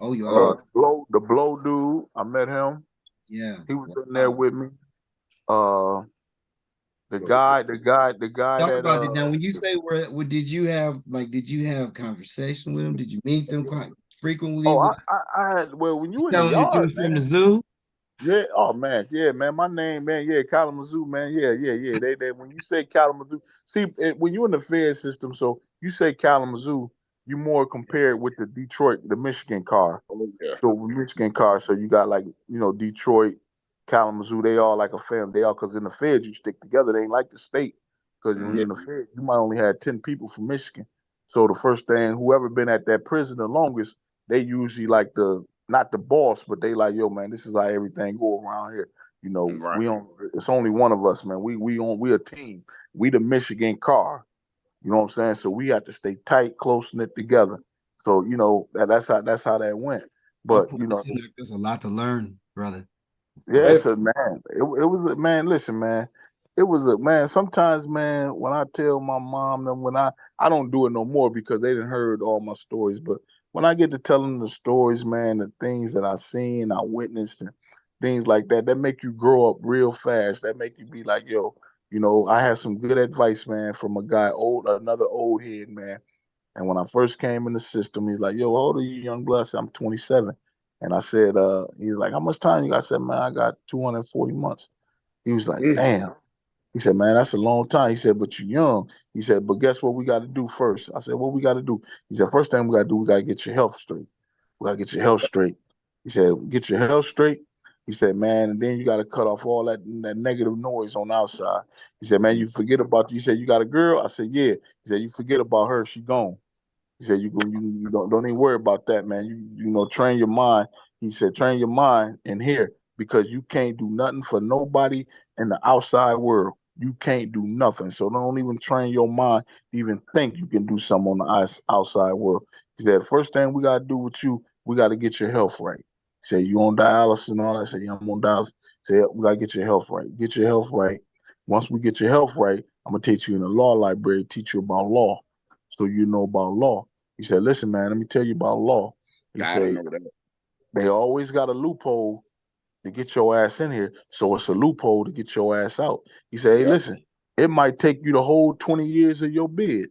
Oh, you Oh, all. The blow dude. I met him. Yeah. He was in there Wow. with me. Uh, the guy Talk that about it now. When you say did you have conversation with him? Did you meet them quite frequently? oh I had well when you in the Telling that you yard, was from the man. zoo? Yeah, oh man, yeah, man. My name, man, yeah, Kalamazoo, man. Yeah. They when you say Kalamazoo, see when you in the Fed system, so you say Kalamazoo, you more compare it with the Detroit, the Michigan car. oh yeah. So Michigan car, so you got like Detroit, Kalamazoo. They all like a family. They all because in the Feds you stick together. They ain't like the state. because in the Fed, you might only have 10 people from Michigan. So the first thing, whoever been at that prison the longest, they usually like not the boss, but they like, yo, man, this is how everything go around here. You know, it's only one of us, man. We a team. We the Michigan car. You know what I'm saying? So we have to stay tight, close knit together. So, you know, that's how that went. But you know, there's a lot to learn, brother. yeah, it's a man. It was a man. Listen, man. It was a man. Sometimes, man, when I tell my mom and when I don't do it no more because they didn't heard all my stories. But when I get to telling the stories, man, the things that I seen, I witnessed, and things like that, that make you grow up real fast. That make you be like, yo, you know, I had some good advice, man, from another old head, man. And when I first came in the system, he's like, yo, how old are you, young blood? I said, I'm 27. And I said, he's like, how much time you got? I said, man, I got 240 months. He was like, damn. He said, man, that's a long time. He said, but you're young. He said, but guess what we got to do first? I said, what we got to do? He said, first thing we got to do, we got to get your health straight. We got to get your health straight. He said, get your health straight. He said, man, and then you got to cut off all that negative noise on the outside. He said, man, you forget about, you said, you got a girl? I said, yeah. He said, you forget about her. She gone. He said, you don't even worry about that, man. You know, train your mind. He said, train your mind in here because you can't do nothing for nobody in the outside world. You can't do nothing. So don't even train your mind to even think you can do something on the outside world. He said, first thing we got to do with you, we got to get your health right. He said, you on dialysis and all that? I said, yeah, I'm on dialysis. He said, we got to get your health right. Get your health right. Once we get your health right, I'm going to teach you in the law library, teach you about law. So you know about law. He said, listen, man, let me tell you about law. He said, they always got a loophole to get your ass in here. So it's a loophole to get your ass out. He said, hey, listen, it might take you the whole 20 years of your bid.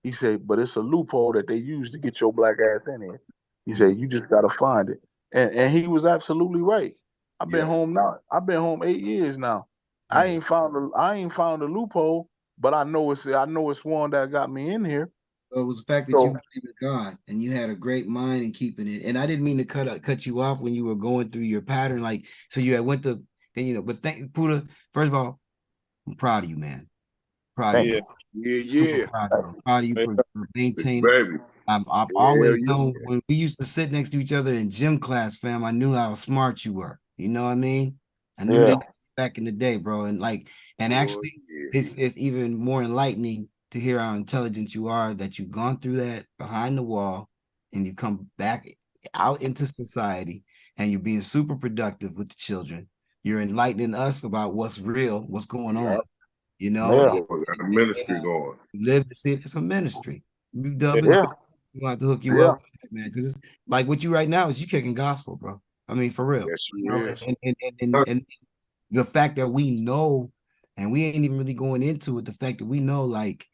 He said, but it's a loophole that they use to get your black ass in here. He said, you just got to find it. And he was absolutely right. I've been home now. I've been home 8 years now. I ain't found a loophole, but I know it's one that got me in here. So it was the fact that you believe in God and you had a great mind in keeping it. And I didn't mean to cut you off when you were going through your pattern. Like, so you had went to, and you know, but thank Pooda, first of all, I'm proud of you, man. Proud of you. Yeah. Proud of you for maintaining. Baby. I've always known when we used to sit next to each other in gym class, fam, I knew how smart you were. You know what I mean? I knew that back in the day, bro. And like, and actually it's even more enlightening to hear how intelligent you are, that you've gone through that behind the wall and you come back out into society and you're being super productive with the children. You're enlightening us about what's real, what's going on. You know, got a ministry going. You live to see it. It's a ministry. You Dubb, you have to hook you up, man, because it's like what you right now is you kicking gospel, bro. I mean, for real. Yes, You know, and the fact that we know, and we ain't even really going into it, the fact that we know like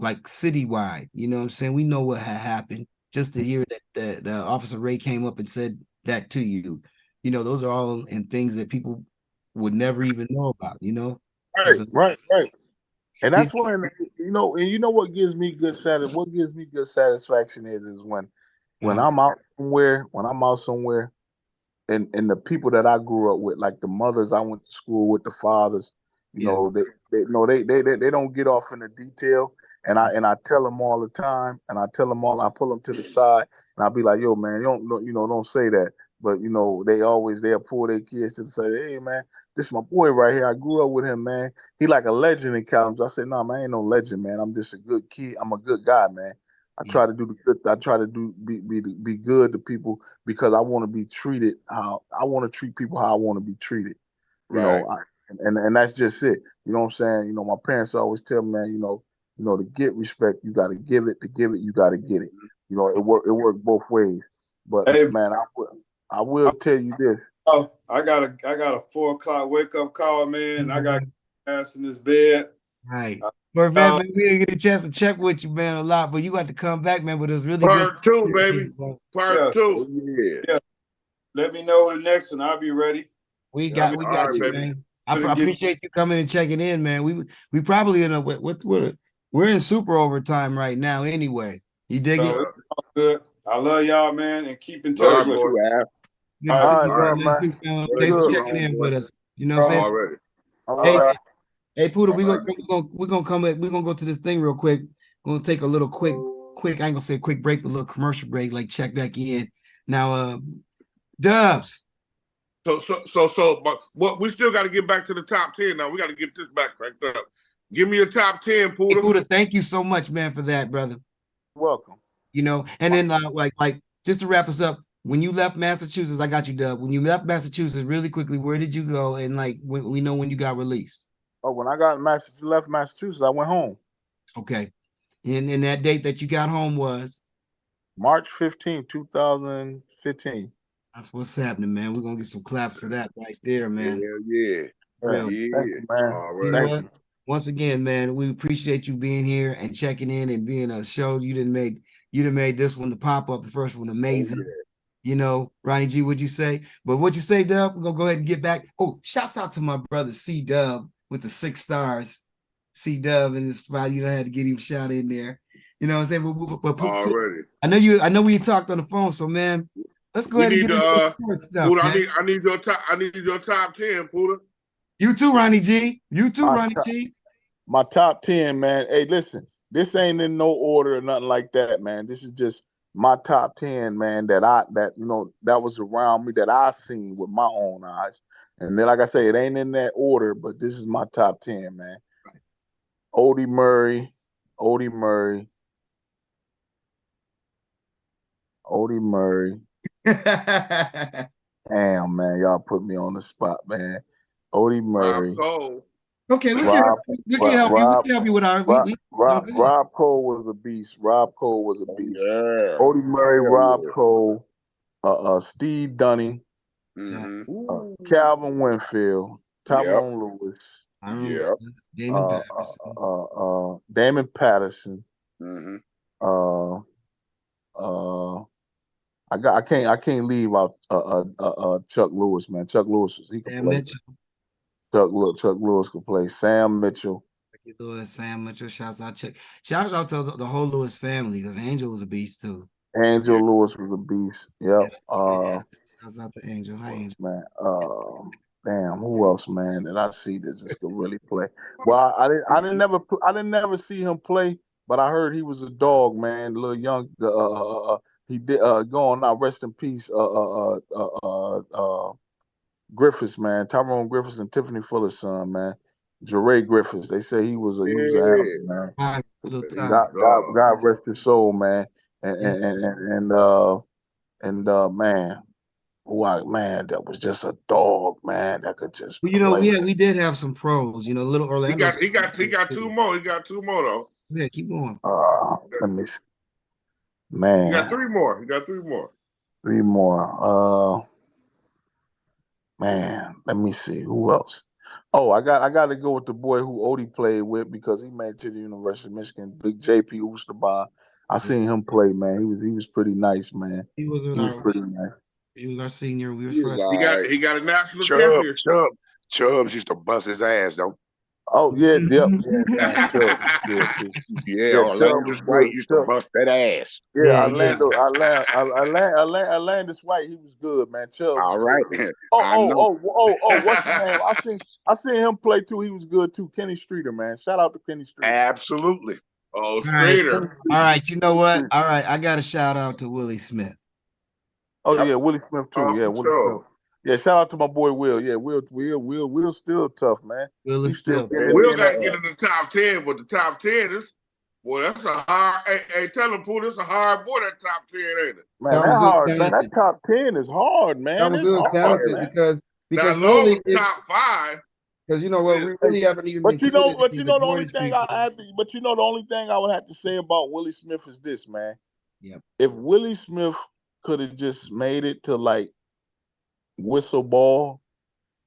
citywide, you know what I'm saying? We know what had happened. Just to hear that the Officer Ray came up and said that to you, you know, those are all and things that people would never even know about, you know? Right. And that's when, you know what gives me good satisfaction is when I'm out somewhere and the people that I grew up with, like the mothers I went to school with, the fathers, you know, they don't get off in the detail. And I tell them all the time, and I pull them to the side, and I'll be like, yo, man, don't say that. But you know, they'll pull their kids to the side. Hey, man, this is my boy right here. I grew up with him, man. He like a legend in Kalamazoo. I said, no, man, I ain't no legend, man. I'm just a good kid. I'm a good guy, man. I try to do the good. I try to be good to people because I want to be treated how I want to treat people how I want to be treated. You know, and that's just it. You know what I'm saying? You know, my parents always tell me, man, you know, to get respect, you got to give it. To give it, you got to get it. You know, it worked both ways. But man, I will tell you this. Oh, I got a 4 o'clock wake up call, man. I got ass in this bed. Right. Man, we didn't get a chance to check with you, man, a lot, but you got to come back, man. But it was really Part good. 2, baby. Part 2. Yeah. Let me know the next one. I'll be ready. We got you, baby. Man. I appreciate you coming and checking in, man. We probably in a we're in super overtime right now anyway. You dig it? Good. I love y'all, man, and keep in touch with you. Thanks for checking in with us. You know what I'm saying? Already. Hey, Hey, Pooda, All right. we're gonna go to this thing real quick. We're gonna take a little quick, I ain't gonna say quick break, but a little commercial break, like check back in. Now, Dubs. But what we still got to get back to the top 10 now. We got to get this back cranked up. Give me a top 10, Pooda. Hey, Pooda, thank you so much, man, for that, brother. Welcome. You know, and then like just to wrap us up, when you left Massachusetts, I got you, Dub. When you left Massachusetts, really quickly, where did you go? And like we know when you got released. Oh, when I left Massachusetts, I went home. Okay. And that date that you got home was March 15, 2015. That's what's happening, man. We're gonna get some claps for that right there, man. Yeah. Real. Thank you, man. All You know right. what? Once again, man, we appreciate you being here and checking in and being a show. You didn't make this one, the pop up, the first one, amazing. You know, Ronnie G, what'd you say? But what'd you say, Dub? We're gonna go ahead and get back. Oh, shouts out to my brother C Dub with the 6 stars. C Dub in the spot. You know, I had to get him shout in there. You know what I'm saying? But Already. I know we talked on the phone, so man, let's go ahead and get into the stuff. Pooda, I need your top 10, Pooda. You too, Ronnie G. You too, Ronnie G. My top 10, man. Hey, listen, this ain't in no order or nothing like that, man. This is just my top 10, man, that was around me that I seen with my own eyes. And then, like I say, it ain't in that order, but this is my top 10, man. Right. Odie Murray. Damn, man, y'all put me on the spot, man. Odie Murray. Okay, we can help you with our. Rob Cole was a beast. Yeah. Odie Murray, Rob Cole, Steve Dunny, Calvin Winfield, Tyrone Lewis, Damon Patterson. I can't leave out Chuck Lewis, man. Chuck Lewis, he could play. Chuck Lewis could play. Sam Mitchell. Sam Mitchell. Shouts out Chuck. Shouts out to the whole Lewis family because Angel was a beast too. Angel Lewis was a beast. Yep. Shouts out to Angel. Hi, Angel. Man. Damn. Who else, man? That I see that just could really play. Well, I didn't never see him play, but I heard he was a dog, man. Little young. He did. Going out. Rest in peace. Griffiths, man. Tyrone Griffiths and Tiffany Fuller's son, man. Jeray Griffiths. They say he was an animal, man. God rest his soul, man. And man, man, that was just a dog, man. That could just. Well, you know, we did have some pros. You know, little Orlando. He got 2 more. He got 2 more though. Yeah, keep going. Let me see. Man. He got 3 more. 3 more. Man, let me see who else. Oh, I got to go with the boy who Odie played with because he made it to the University of Michigan. Big JP Oosterbaugh. I seen him play, man. He was pretty nice, man. He was pretty nice. He was our senior. We were he got a national championship. Chubbs used to bust his ass though. Oh yeah, yep. Orlando White used to bust that ass. Yeah, Orlando White, he was good, man. Chubb. All right. What's his name? I seen him play too. He was good too. Kenny Streeter, man. Shout out to Kenny Streeter. Absolutely. Oh, Streeter. All right, you know what? All right, I got a shout out to Willie Smith. Oh yeah, Willie Smith too. Yeah, Willie Smith. Yeah, shout out to my boy Will. Yeah, Will's still tough, man. Will got to get in the top 10, but the top 10 is, boy, that's a hard. Hey, tell him, Pooh, this a hard boy. That top 10, ain't it? Man, that's hard. Man, that top 10 is hard, man. That was good, talented because really top 5. Because you know what, we really haven't even. But you know the only thing I would have to say about Willie Smith is this, man. Yep. If Willie Smith could have just made it to like whistle ball,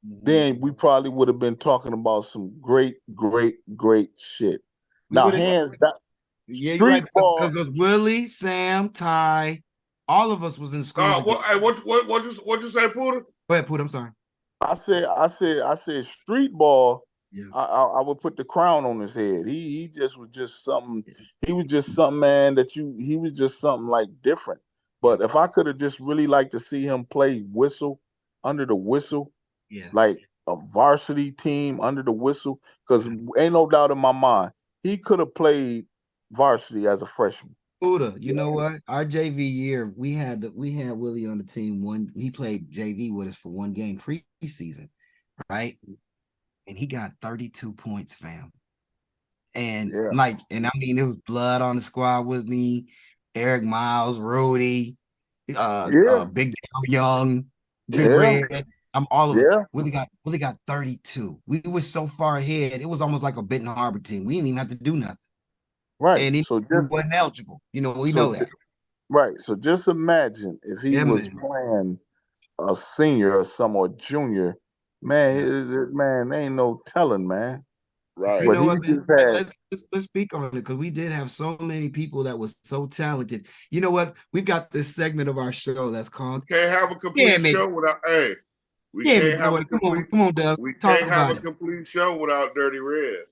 then we probably would have been talking about some great shit. Now, hands down, street ball. Because Willie, Sam, Ty, all of us was in school. What you say, Pooda? Go ahead, Pooda. I'm sorry. I said street ball. Yeah. I would put the crown on his head. He was just something, man, he was just something like different. But if I could have just really liked to see him play whistle, under the whistle, like a varsity team under the whistle, because ain't no doubt in my mind he could have played varsity as a freshman. Pooda, you know what? Our JV year, we had Willie on the team. He played JV with us for one game preseason, right? And he got 32 points, fam. And and I mean, it was blood on the squad with me. Eric Miles, Rudy, Big Dale Young, Big Red. I'm all of it. Willie got 32. We were so far ahead. It was almost like a Benton Harbor team. We didn't even have to do nothing. Right. And he wasn't eligible. You know, we know that. Right. So just imagine if he was playing a senior or some or junior, man, ain't no telling, man. Right. You know what, man? Let's speak on it, because we did have so many people that was so talented. You know what? We've got this segment of our show that's called Can't have a complete show without come on, Dubb. We can't have a complete show without Dirty Red.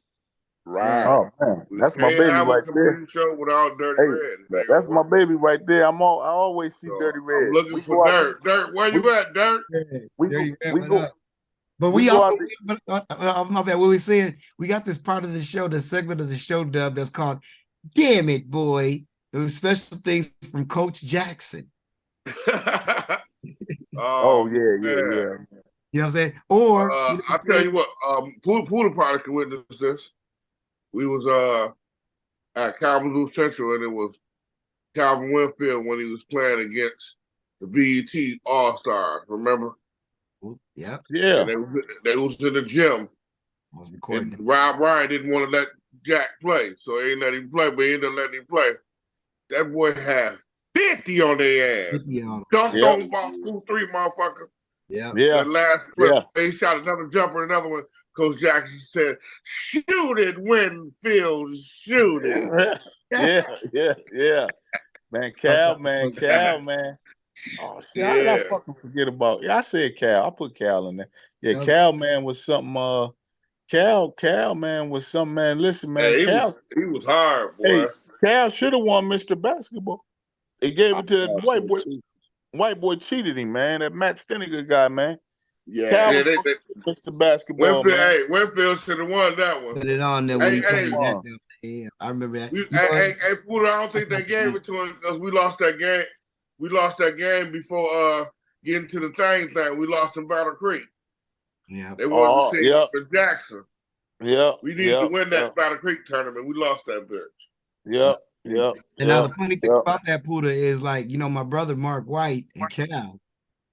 Right. Oh man, that's my baby right there. Show without Dirty Red. That's my baby right there. I always see Dirty Red. I'm looking for Dirt. Dirt, where you at, Dirt? We go. But we also, my bad, what we're saying, we got this part of the show, the segment of the show, Dubb, that's called "Damn It, Boy." There was special things from Coach Jackson. Oh yeah. You know what I'm saying? Or I tell you what, Pooda probably can witness this. We was at Kalamazoo Central, and it was Calvin Winfield when he was playing against the BET All-Stars, remember? Yeah. Yeah. And they was in the gym. I was recording. And Rob Ryan didn't want to let Jack play, so he ain't let him play, but he ended up letting him play. That boy had 50 on their ass. Dunked on about 2-3 motherfuckers. Yeah. The last play, he shot another jumper, another one. Coach Jackson said, "Shoot it, Winfield, shoot it." Yeah. Man, Cal, man. Oh, shit, how did I fucking forget about? I said Cal. I put Cal in there. Yeah, Cal, man, was something. Cal, man, was something, man. Listen, man, Cal. He was hard, boy. Hey, Cal should have won Mr. Basketball. He gave it to that white boy. White boy cheated him, man. That Matt Steniger guy, man. Yeah, Mr. Basketball. Winfield should have won that one. Put it on there. I remember that. Hey, Pooda, I don't think they gave it to him because we lost that game. We lost that game before getting to the thing. We lost in Battle Creek. Yeah. They wanted to see for Jackson. Yeah. We needed to win that Battle Creek tournament. We lost that bitch. Yeah. And now the funny thing about that, Pooda, is like, you know, my brother Mark White and Cal,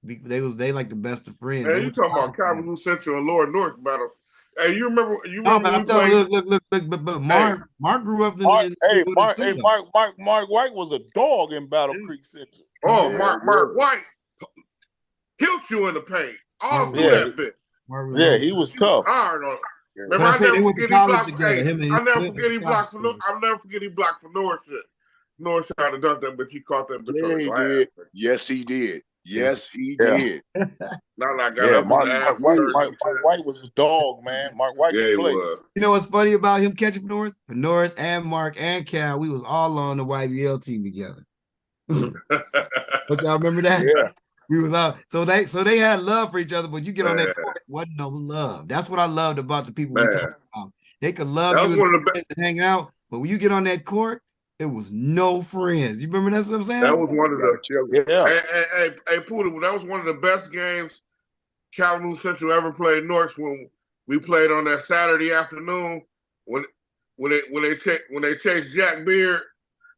they like the best of friends. Hey, you talking about Kalamazoo Central and Lower North battle? Hey, you remember when we played? Look, but Mark grew up in Mark White was a dog in Battle Creek Central. Oh, Mark White killed you in the paint. All through that bitch. Yeah, he was tough. Hard on it. Remember, I'll never forget he blocked for Norrix. Norrix tried to dunk that, but he caught that bitch on his glass. Yes, he did. Yes, he did. Mark White was a dog, man. Mark White could play. You know what's funny about him catching for Norrix? For Norrix and Mark and Cal, we was all on the YBL team together. But y'all remember that? Yeah. We was out. So they had love for each other, but you get on that court, it wasn't no love. That's what I loved about the people we talking about. They could love you and hang out, but when you get on that court, it was no friends. You remember that? What I'm saying? That was one of the Hey, Pooda, that was one of the best games Kalamazoo Central ever played Norrix when we played on that Saturday afternoon when they chased Jack Beard.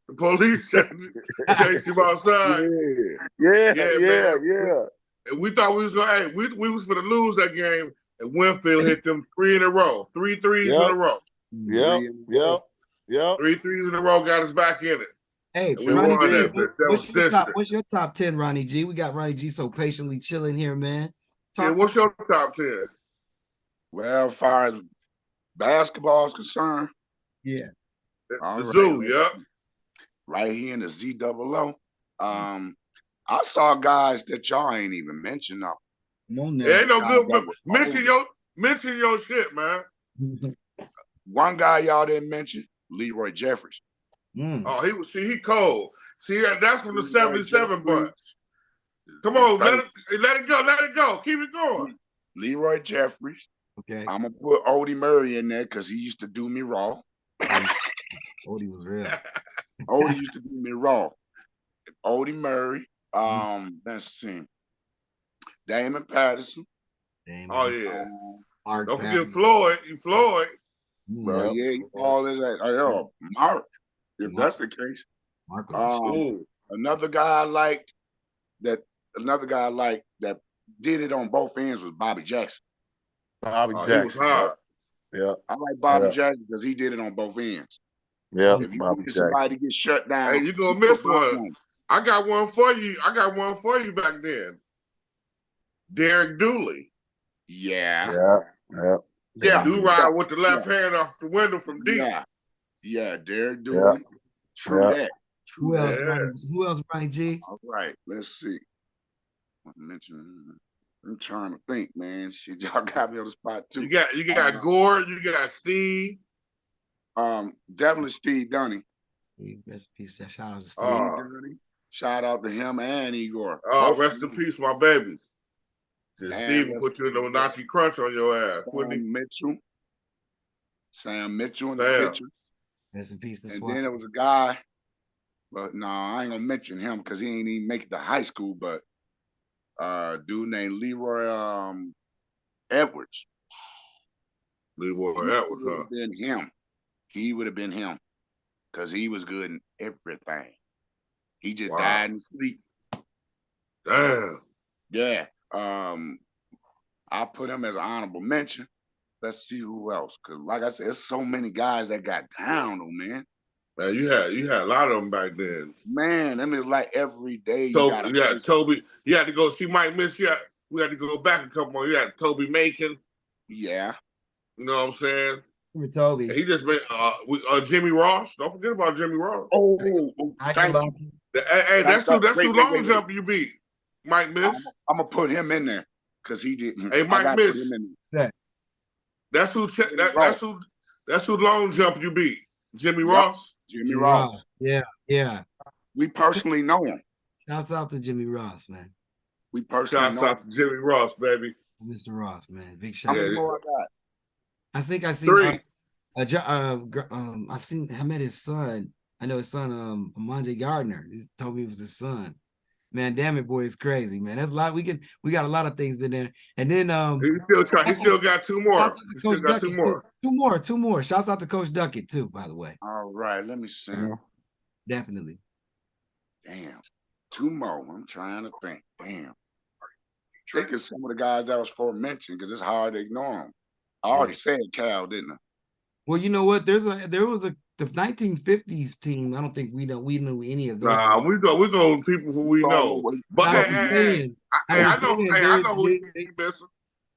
The police chased him outside. Yeah. And we thought we was gonna. We was gonna lose that game, and Winfield hit them 3 in a row, 3 threes in a row. Yep. 3 threes in a row got us back in it. Hey, we won that. What's your top 10, Ronnie G? We got Ronnie G so patiently chilling here, man. What's your top 10? Well, as far as basketball is concerned, the Zoo, right here in the ZOO. I saw guys that y'all ain't even mentioned. Come on now. Ain't no good. Mention your shit, man. One guy y'all didn't mention, Leroy Jeffries. Oh, he cold. See, that's from the 77 bunch. Come on, let it go. Keep it going. Leroy Jeffries. Okay. I'm gonna put Odie Murray in there because he used to do me raw. Odie was real. Odie used to do me raw. Odie Murray. Let's see. Damon Patterson. Oh yeah. Mark Don't Patton. forget Floyd. Floyd. Well, yeah, he all is that. Oh, Mark. If that's the case. Mark was another guy I liked that. Another guy I liked that did it on both ends was Bobby Jackson. Bobby He was Jackson. hard. Yeah. I like Bobby Jackson because he did it on both ends. Yeah. If you Bobby get somebody to get shut down, Hey, you gonna miss one. I got one for you. I got one for you back then. Derek Dooley. Yeah. Do-ride with the left hand off the window from deep. Yeah, Derek Dooley. True that. Who else? Who else, Ronnie G? All right, let's see. I'm trying to think, man. Shit, y'all got me on the spot too. You got Gore, you got Steve. Definitely Steve Dunny. Steve, rest in peace. Shout out to Steve. Dunny. Shout out to him and Igor. Oh, rest in peace, my baby. Steve will put you in the Nazi crunch on your ass, wouldn't he? Sam Mitchell in the picture. Rest in peace. And then there was a guy, but no, I ain't gonna mention him because he ain't even make it to high school. But dude named Leroy Edwards. Leroy Edwards, huh? Been him. He would have been him because he was good in everything. He just died in sleep. Damn. Yeah. I put him as an honorable mention. Let's see who else. Cause like I said, there's so many guys that got down though, man. Man, you had a lot of them back then. Man, I mean, like every day. Toby. You had to go see Mike Mich. We had to go back a couple more. You had Toby Macon. Yeah. You know what I'm saying? Toby. And he just been Jimmy Ross. Don't forget about Jimmy Ross. Thank you. Hey, that's who long jump you beat. Mike Mich. I'm gonna put him in there because he didn't. Hey, Mike Mich. That's who long jump you beat. Jimmy Ross. Jimmy Ross. Yeah. We personally know him. Shouts out to Jimmy Ross, man. We personally know out to Jimmy Ross, baby. Mr. Ross, man. Big shout out. I think I seen three. I met his son. I know his son, Amande Gardner. He told me it was his son. Man, damn it, boy, it's crazy, man. That's a lot. We got a lot of things in there. And then he still got two more. Two more. Shouts out to Coach Duckett, too, by the way. All right, let me see. Definitely. Damn. Two more. I'm trying to think. Damn. Think of some of the guys that was mentioned because it's hard to ignore them. I already said Cal, didn't I? Well, you know what? There was the 1950s team. I don't think we know any of those. Nah, we go people who we know. But I know who you missing.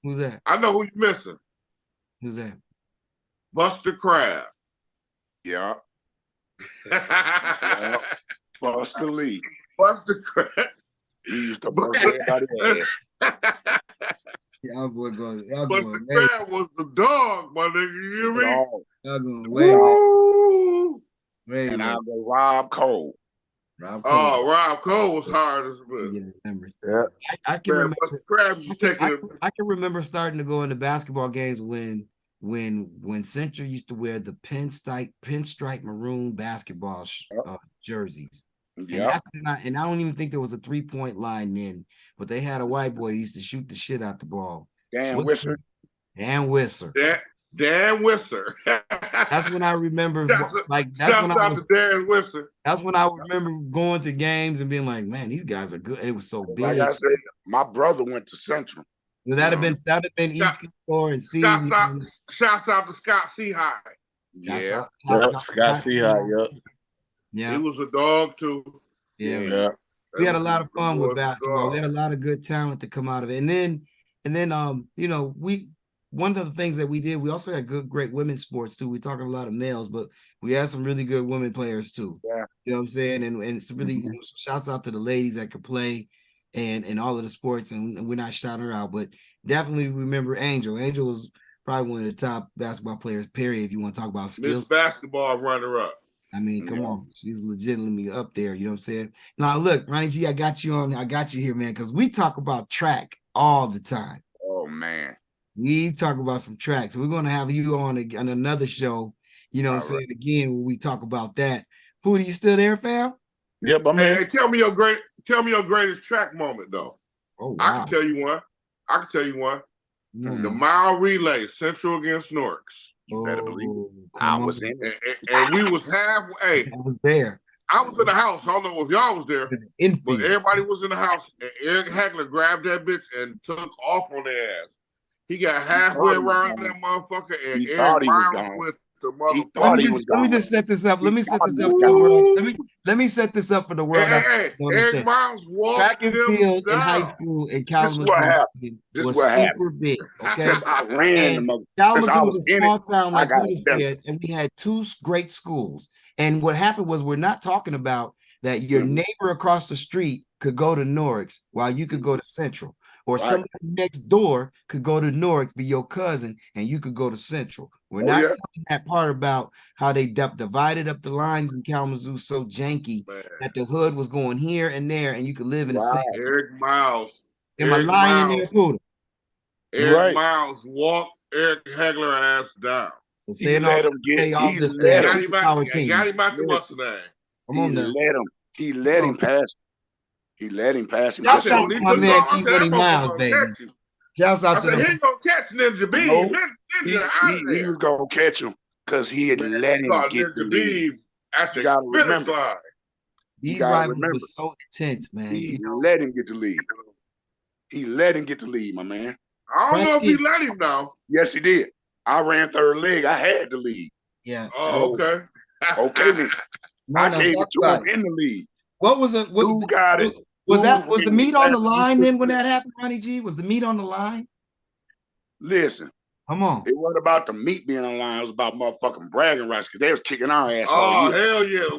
Who's that? I know who you missing. Who's that? Buster Crabbe. Yeah. Buster Lee. Buster Crabbe. He used to bust everybody's ass. Y'all going. Buster Crabbe was the dog, my nigga. You hear me? Y'all going way. And I'll go Rob Cole. Rob Cole was hard as well. I can remember. Buster Crabbe was taking. I can remember starting to go into basketball games when Central used to wear the pinstripe maroon basketball jerseys. Yeah. And I don't even think there was a 3-point line then, but they had a white boy who used to shoot the shit out the ball. Dan Wisser. Dan Wisser. Dan Wisser. That's when I remember. That's when I remember going to games and being like, man, these guys are good. It was so big. Like I said, my brother went to Central. That'd have been E4 and Steve. Shouts out to Scott Seahigh. Yeah. Scott Seahigh, yeah. He was a dog too. Yeah. We had a lot of fun with basketball. We had a lot of good talent to come out of it. And then one of the things that we did, we also had great women's sports too. We're talking a lot of males, but we had some really good women players too. Yeah. You know what I'm saying? And it's really shouts out to the ladies that could play and all of the sports, and we're not shouting her out, but definitely remember Angel. Angel was probably one of the top basketball players, period, if you want to talk about skills. Miss Basketball runner-up. I mean, come on. She's legitimately up there. You know what I'm saying? Now, look, Ronnie G, I got you here, man, because we talk about track all the time. Oh, man. man. We talk about some tracks. We're gonna have you on another show. You know, saying again when we talk about that. Pooda, you still there, fam? Yep, I'm here. Hey, tell me your greatest track moment though. Oh wow. I can tell you one. The mile relay, Central against Norrix. You better believe it. I was in it. And we was halfway. I was there. I was in the house. I don't know if y'all was there, but everybody was in the house. And Eric Hagler grabbed that bitch and took off on their ass. He got halfway around that motherfucker, and Eric Miles went to motherfucker. Let me just set this up. Let me set this up for the world. Let me set this up for the world. Hey, Eric Miles walked track and field in high school in Kalamazoo was super big. Okay, since I ran Kalamazoo was a small town like Pooda said, and we had two great schools. And what happened was we're not talking about that your neighbor across the street could go to Norrix while you could go to Central. Or somebody next door could go to Norrix, be your cousin, and you could go to Central. We're not talking that part about how they divided up the lines in Kalamazoo so janky that the hood was going here and there, and you could live in the same. Eric Miles. Am I lying there, Pooda? Eric Miles walked Eric Hagler ass down. He let him got him out the Mustang. Come on now. He let him pass. He let him pass him. Shout out to my man Eddie Miles, baby. Shouts out to him. He ain't gonna catch Ninja Beam. He was gonna catch him because he had let him get the lead. At the finish line. These rivals were so intense, man. He let him get the lead. He let him get the lead, my man. I don't know if he let him now. Yes, he did. I ran third leg. I had the lead. Yeah. Oh, okay. Okay, then. I gave it to him in the lead. What was it? Who got it? Was the meat on the line then when that happened, Ronnie G? Was the meat on the line? Listen. Come on. It wasn't about the meat being on the line. It was about motherfucking bragging rights because they was kicking our ass. Oh, hell yeah.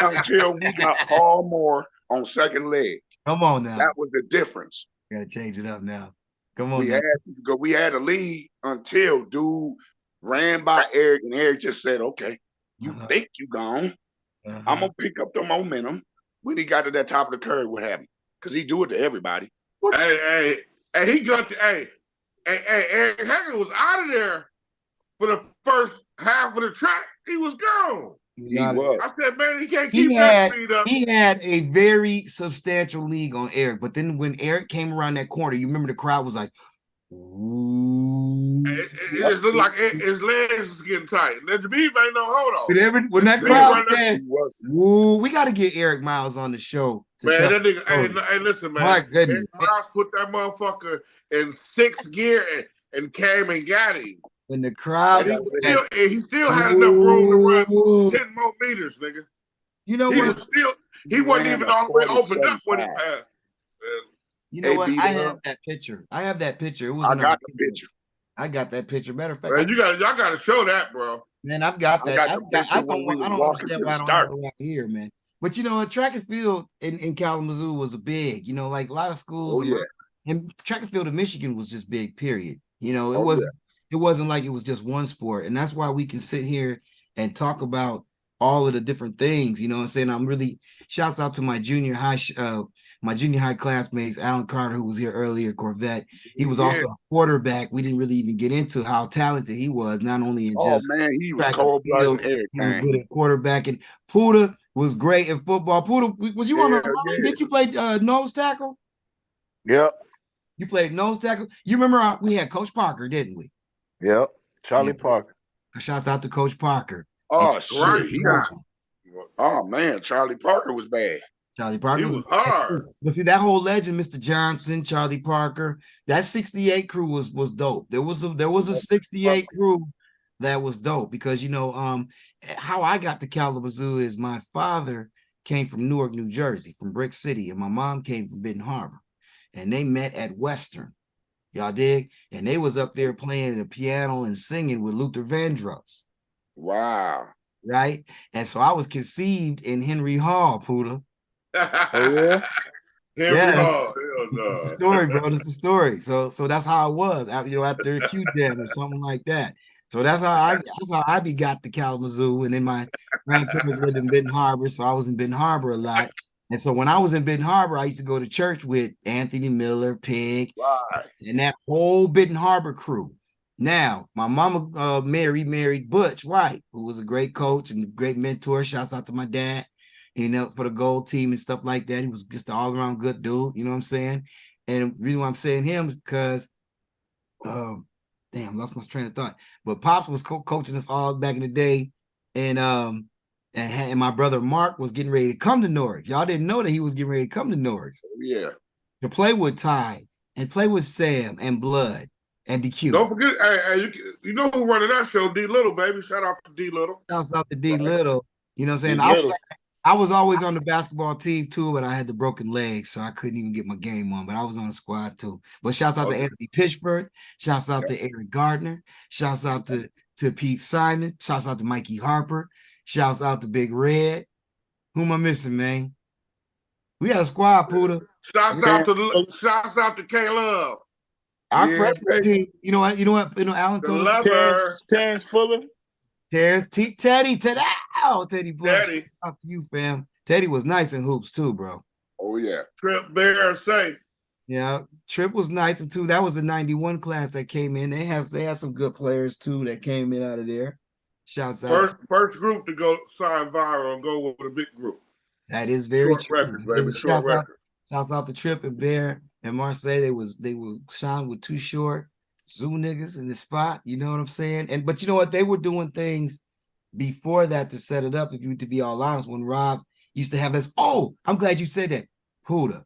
Until we got Paul Moore on second leg. Come on now. That was the difference. Gotta change it up now. Come on. We had a lead until dude ran by Eric, and Eric just said, okay, you think you gone. I'm going to pick up the momentum. When he got to that top of the curve, what happened? Because he do it to everybody. Hey, he got to, Eric Hagler was out of there for the first half of the track. He was gone. He was. I said, man, he can't keep that speed up. He had a very substantial lead on Eric, but then when Eric came around that corner, you remember the crowd was like, ooh. It just looked like his legs was getting tight. Ninja Beam ain't no hold on. When that crowd said, "Woo, we got to get Eric Miles on the show." Man, that nigga, hey, listen, man. My goodness. Eric Miles put that motherfucker in sixth gear and came and got him. When the crowd, he still had enough room to run 10 more meters, nigga. You know what? He wasn't even all the way opened up when he passed. You know what? I have that picture. It was I got the picture. I got that picture. Matter of fact, man, y'all gotta show that, bro. Man, I've got that. I don't understand why I don't have it right here, man. But you know, track and field in Kalamazoo was big. You know, like a lot of schools. And track and field in Michigan was just big. Period. You know, it wasn't like it was just one sport, and that's why we can sit here and talk about all of the different things. You know what I'm saying? I'm really shouts out to my junior high classmates, Alan Carter, who was here earlier, Corvette. He was also a quarterback. We didn't really even get into how talented he was, not only in just he was cold-blooded and everything. He was good at quarterbacking. Pooda was great in football. Pooda, was you on the line? Did you play nose tackle? Yep. You played nose tackle? You remember we had Coach Parker, didn't we? Yep. Charlie Parker. Shouts out to Coach Parker. Oh, shit. Oh, man. Charlie Parker was bad. Charlie Parker was hard. But see, that whole legend, Mr. Johnson, Charlie Parker, that 68 crew was dope. There was a 68 crew that was dope because, you know, how I got to Kalamazoo is my father came from Newark, New Jersey, from Brick City, and my mom came from Benton Harbor. And they met at Western. Y'all dig? And they was up there playing the piano and singing with Luther Vandross. Wow. Right? And so I was conceived in Henry Hall, Pooda. Oh, yeah? Henry Hall. It's the story, bro. It's the story. So that's how it was, you know, after a Q jam or something like that. So that's how I got to Kalamazoo. And then my grandparents lived in Benton Harbor, so I was in Benton Harbor a lot. And so when I was in Benton Harbor, I used to go to church with Anthony Miller, Pig, Right. and that whole Benton Harbor crew. Now, my mama married Butch White, who was a great coach and a great mentor. Shouts out to my dad, for the gold team and stuff like that. He was just an all-around good dude, you know what I'm saying? And the reason why I'm saying him is because, lost my train of thought. But Pops was coaching us all back in the day, and my brother Mark was getting ready to come to Norrix. Y'all didn't know that he was getting ready to come to Norrix. Yeah. To play with Ty and play with Sam and Blood and DQ. Don't forget, you know who running that show? D Little, baby. Shout out to D Little. Shouts out to D Little. You know what I'm saying? I was always on the basketball team too, but I had the broken leg, so I couldn't even get my game on. But I was on the squad too. But shouts out to Anthony Pitchford. Shouts out to Eric Gardner. Shouts out to Pete Simon. Shouts out to Mikey Harper. Shouts out to Big Red. Who am I missing, man? We got a squad, Pooda. Shouts out to K-Love. Our freshman team. You know what? Alan told us. Terrence Fuller. Terrence, Teddy Blush. Teddy. Out to you, fam. Teddy was nice in hoops too, bro. Oh yeah. Trip Bear say. Yeah, Trip was nice and too. That was the 91 class that came in. They had some good players too that came in out of there. Shouts out. First group to go sign viral and go with a big group. That is very short record, baby. Short record. Shouts out to Trip and Bear and Marseille. They were signed with Too Short. Zoo niggas in the spot, you know what I'm saying? But you know what? They were doing things before that to set it up, if you to be all honest, when Rob used to have this. Oh, I'm glad you said that. Pooda.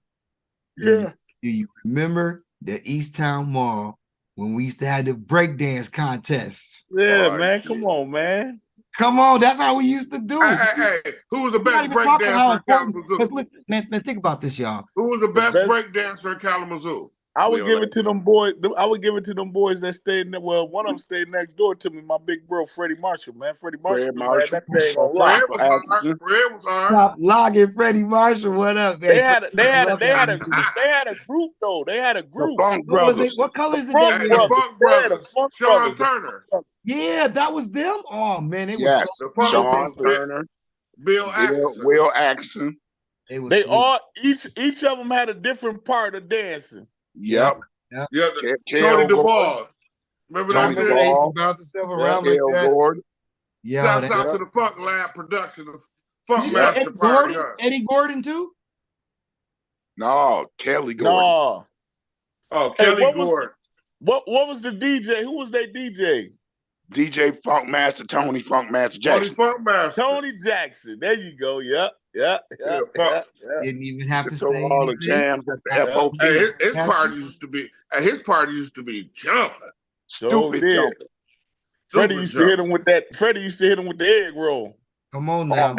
Yeah. Do you remember the Easttown Mall when we used to have the breakdance contests? Yeah, man. Come on, man. Come on, that's how we used to do it. Hey, who was the best breakdancer in Kalamazoo? Man, think about this, y'all. Who was the best breakdancer in Kalamazoo? I would give it to them boys. I would give it to them boys that stayed. Well, one of them stayed next door to me. My big bro, Freddie Marshall, man. Freddie Marshall. Fred Marshall. That thing on lock. Fred was hard. Stop logging, Freddie Marshall. What up, man? They had a group though. They had a group. The Funk Brothers. What colors did they they wear? The Funk Brothers. Sean Turner. Yeah, that was them. Oh man, they yes. were so Sean Turner. Bill Axton. Will Axton. They all each of them had a different part of dancing. Yep. Yeah, Tony Duvall. Remember Tony that? Duvall. Bounce himself around like that. Gordon. Yeah, shouts out to the Funk Lab production, the Funk Master Party. Eddie Gordon too? No, Kelly Gordon. No. Oh, Kelly Gordon. What was the DJ? Who was that DJ? DJ Funk Master Tony Funk Master Jackson. Tony Funk Master. Tony Jackson. There you go. Yep. Didn't even have to so say all the jams. That's the FOP. Hey, his party used to be jumping. Stupid jumping. Freddie used to hit him with that. Freddie used to hit him with the egg roll. Come on now.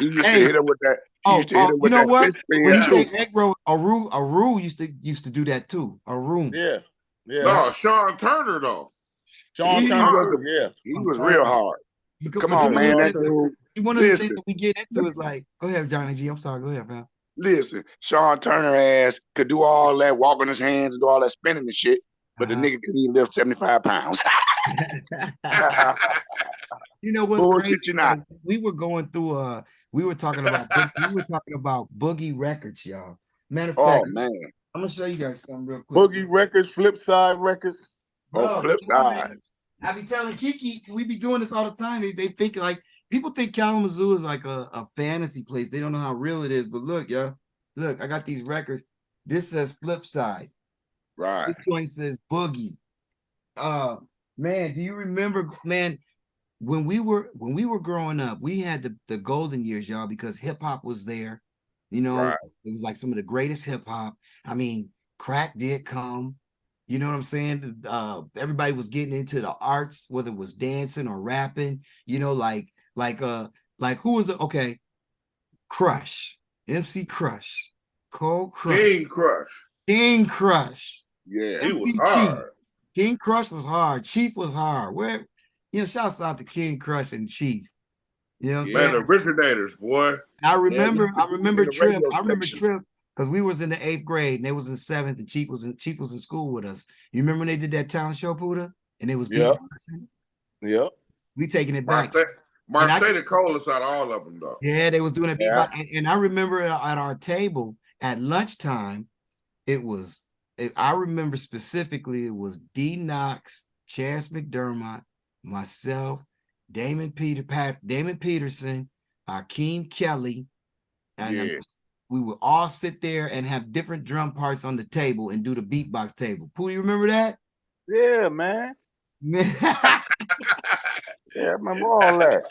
He used to hit him with that. You know what? When you say egg roll, Aru used to do that too. Aru. Yeah. No, Sean Turner though. Sean Turner. He was real hard. Come on, man. One of the things that we get into is like, go ahead, Johnny G. I'm sorry. Go ahead, fam. Listen, Sean Turner ass could do all that, walk on his hands and do all that spinning and shit, but the nigga couldn't even lift 75 pounds. You know what's crazy? We were going through we were talking about Boogie Records, y'all. Matter of fact, man. I'm gonna show you guys something real quick. Boogie Records, Flip Side Records. Flip Side. I be telling Kiki, we be doing this all the time. They think like people think Kalamazoo is like a fantasy place. They don't know how real it is. But look, y'all. Look, I got these records. This says Flip Side. Right. This joint says Boogie. Man, do you remember, man, when we were growing up, we had the golden years, y'all, because hip hop was there. You know, right. It was like some of the greatest hip hop. I mean, crack did come. You know what I'm saying? Everybody was getting into the arts, whether it was dancing or rapping. You know, like who was it? Okay, Crush, MC Crush, Cold Crush, King Crush. Yeah, he was hard. King Crush was hard. Chief was hard. Where, shouts out to King Crush and Chief. You know what I'm saying? Man, the originators, boy. I remember Trip. I remember Trip. Because we was in the 8th grade and they was in 7th and Chief was in school with us. You remember when they did that talent show, Pooda? And it was Yep. We taking it back. Marseille the coldest out of all of them, though. Yeah, they was doing it. Yeah. And I remember at our table at lunchtime, I remember specifically it was D Knox, Chance McDermott, myself, Damon Peterson, Akeem Kelly, and we would all sit there and have different drum parts on the table and do the beatbox table. Pooh, you remember that? Yeah, man. Yeah, I remember all that.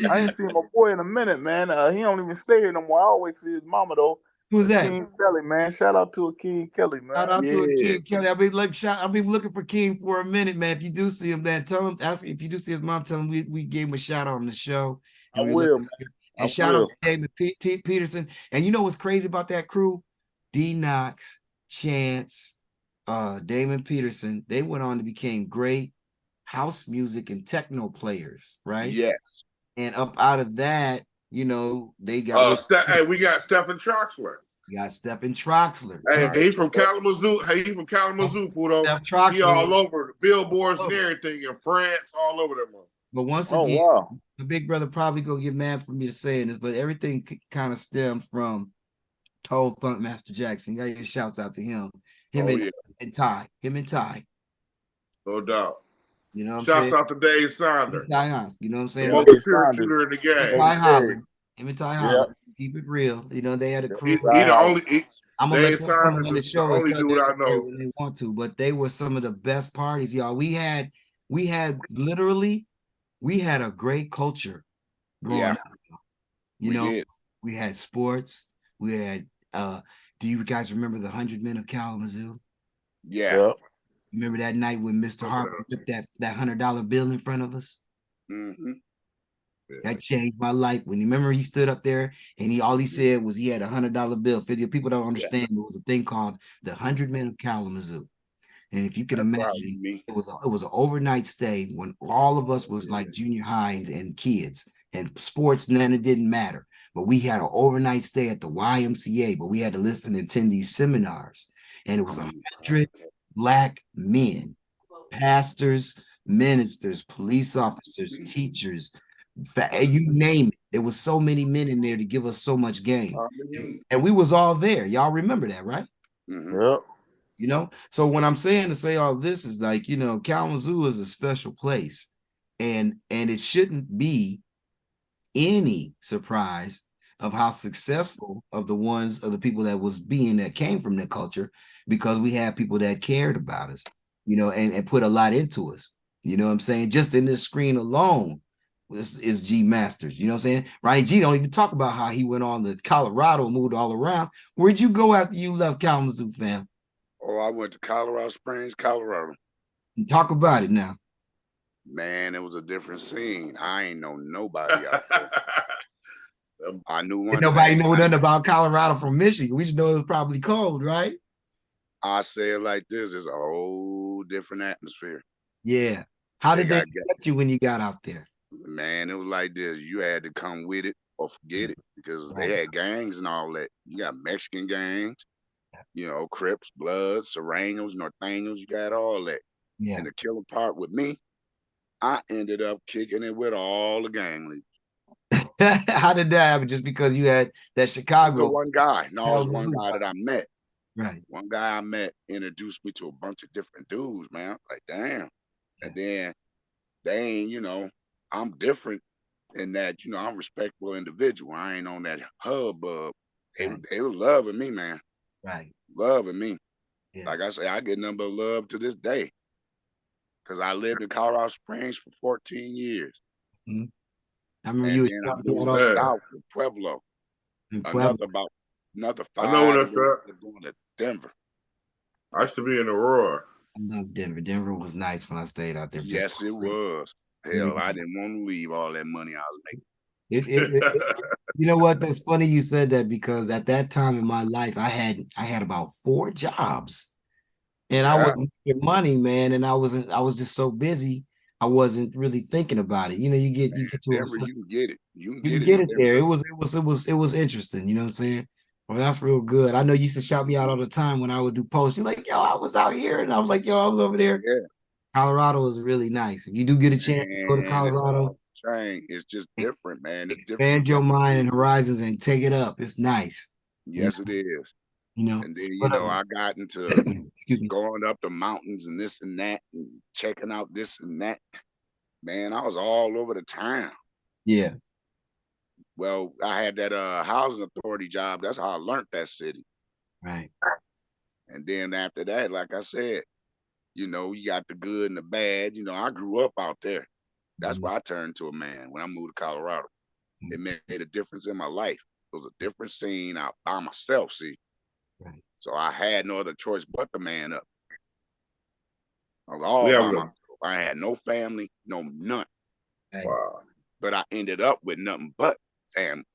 I ain't seen my boy in a minute, man. He don't even stay here no more. I always see his mama though. Who's that? Akeem Kelly, man. Shout out to Akeem Kelly, man. Shout out to Akeem Kelly. I've been looking for King for a minute, man. If you do see him, man, tell him. Ask if you do see his mom. Tell him we gave him a shout out on the show. I will, man. And shout out to David Peterson. And you know what's crazy about that crew? D Knox, Chance, Damon Peterson. They went on to become great house music and techno players, right? Yes. And up out of that, you know, they got we got Stephen Troxler. You got Stephen Troxler. Hey, he from Kalamazoo. Pooda. He all over the billboards and everything in France, all over them. But once again, the big brother probably gonna get mad for me to saying this, but everything kind of stemmed from Told Funk Master Jackson. You got your shouts out to him. And Ty. Him and Ty. No doubt. You know what I'm Shouts saying? out to Dave Saunders. Ty Haas. You know what I'm saying? The most pure shooter in the game. Ty Holland. Him and Ty Holland. Keep it real. You know, they had a crew. I'm gonna let them come on the show and tell them when they want to, but they were some of the best parties, y'all. We had literally a great culture growing up. You know, we had sports. We had do you guys remember the 100 Men of Kalamazoo? Yeah. Remember that night when Mr. Harper put that $100 bill in front of us? Mm-hmm. That changed my life. When you remember he stood up there and all he said was he had $100 bill. People don't understand there was a thing called the 100 Men of Kalamazoo. And if you can imagine, it was an overnight stay when all of us was like junior high and kids and sports, and then it didn't matter. But we had an overnight stay at the YMCA, but we had to listen and attend these seminars. And it was 100 Black men, pastors, ministers, police officers, teachers, you name it. There was so many men in there to give us so much game. And we was all there. Y'all remember that, right? Mm-hmm. Yep. You know, so when I'm saying to say all this is like, you know, Kalamazoo is a special place, and it shouldn't be any surprise of how successful of the people that came from that culture, because we had people that cared about us, you know, and put a lot into us. You know what I'm saying? Just in this screen alone is G Masters. You know what I'm saying? Ronnie G don't even talk about how he went on to Colorado, moved all around. Where'd you go after you left Kalamazoo, fam? Oh, I went to Colorado Springs, Colorado. Talk about it now. Man, it was a different scene. I ain't know nobody out there. I knew one. Nobody know nothing about Colorado from Michigan. We just know it was probably cold, right? I say it like this: it's a whole different atmosphere. Yeah. How did they accept you when you got out there? Man, it was like this: you had to come with it or forget it, because they had gangs and all that. You got Mexican gangs, you know, Crips, Bloods, Serranos, Norteños. You got all that. Yeah. And the killer part with me, I ended up kicking it with all the gang leaders. How did that happen? Just because you had that Chicago? So one guy. No, it was one guy that I met. Right. One guy I met introduced me to a bunch of different dudes, man. Like, damn. And then they ain't, you know, I'm different in that, you know, I'm a respectable individual. I ain't on that hubbub. They were loving me, man. Right. Loving me. Yeah. Like I say, I get nothing but love to this day. Because I lived in Colorado Springs for 14 years. Mm-hmm. I remember and you then I moved south to Pueblo. Another 5 I know what that's going to Denver. I used to be in Aurora. I love Denver. Denver was nice when I stayed out there. Yes, it was. Hell, I didn't want to leave all that money I was making. You know what? That's funny you said that, because at that time in my life, I had about 4 jobs, and I wasn't making money, man. And I was just so busy, I wasn't really thinking about it. You know, you get to Denver, you can get it. You can get it there. It was interesting. You know what I'm saying? Well, that's real good. I know you used to shout me out all the time when I would do posts. You're like, yo, I was out here, and I was like, yo, I was over there. Yeah. Colorado is really nice. If you do get a chance to go to Colorado, chain. It's just different, man. It's different. Expand your mind and horizons and take it up. It's nice. Yes, it is. You know, And then, but, I got into excuse me. going up the mountains and this and that and checking out this and that. Man, I was all over the town. Yeah. Well, I had that housing authority job. That's how I learned that city. Right. And then after that, like I said, you got the good and the bad. I grew up out there. That's why I turned to a man when I moved to Colorado. It made a difference in my life. It was a different scene out by myself, see. Right. So I had no other choice but to man up. I was all by myself. I had no family, no none. Wow. But I ended up with nothing but family.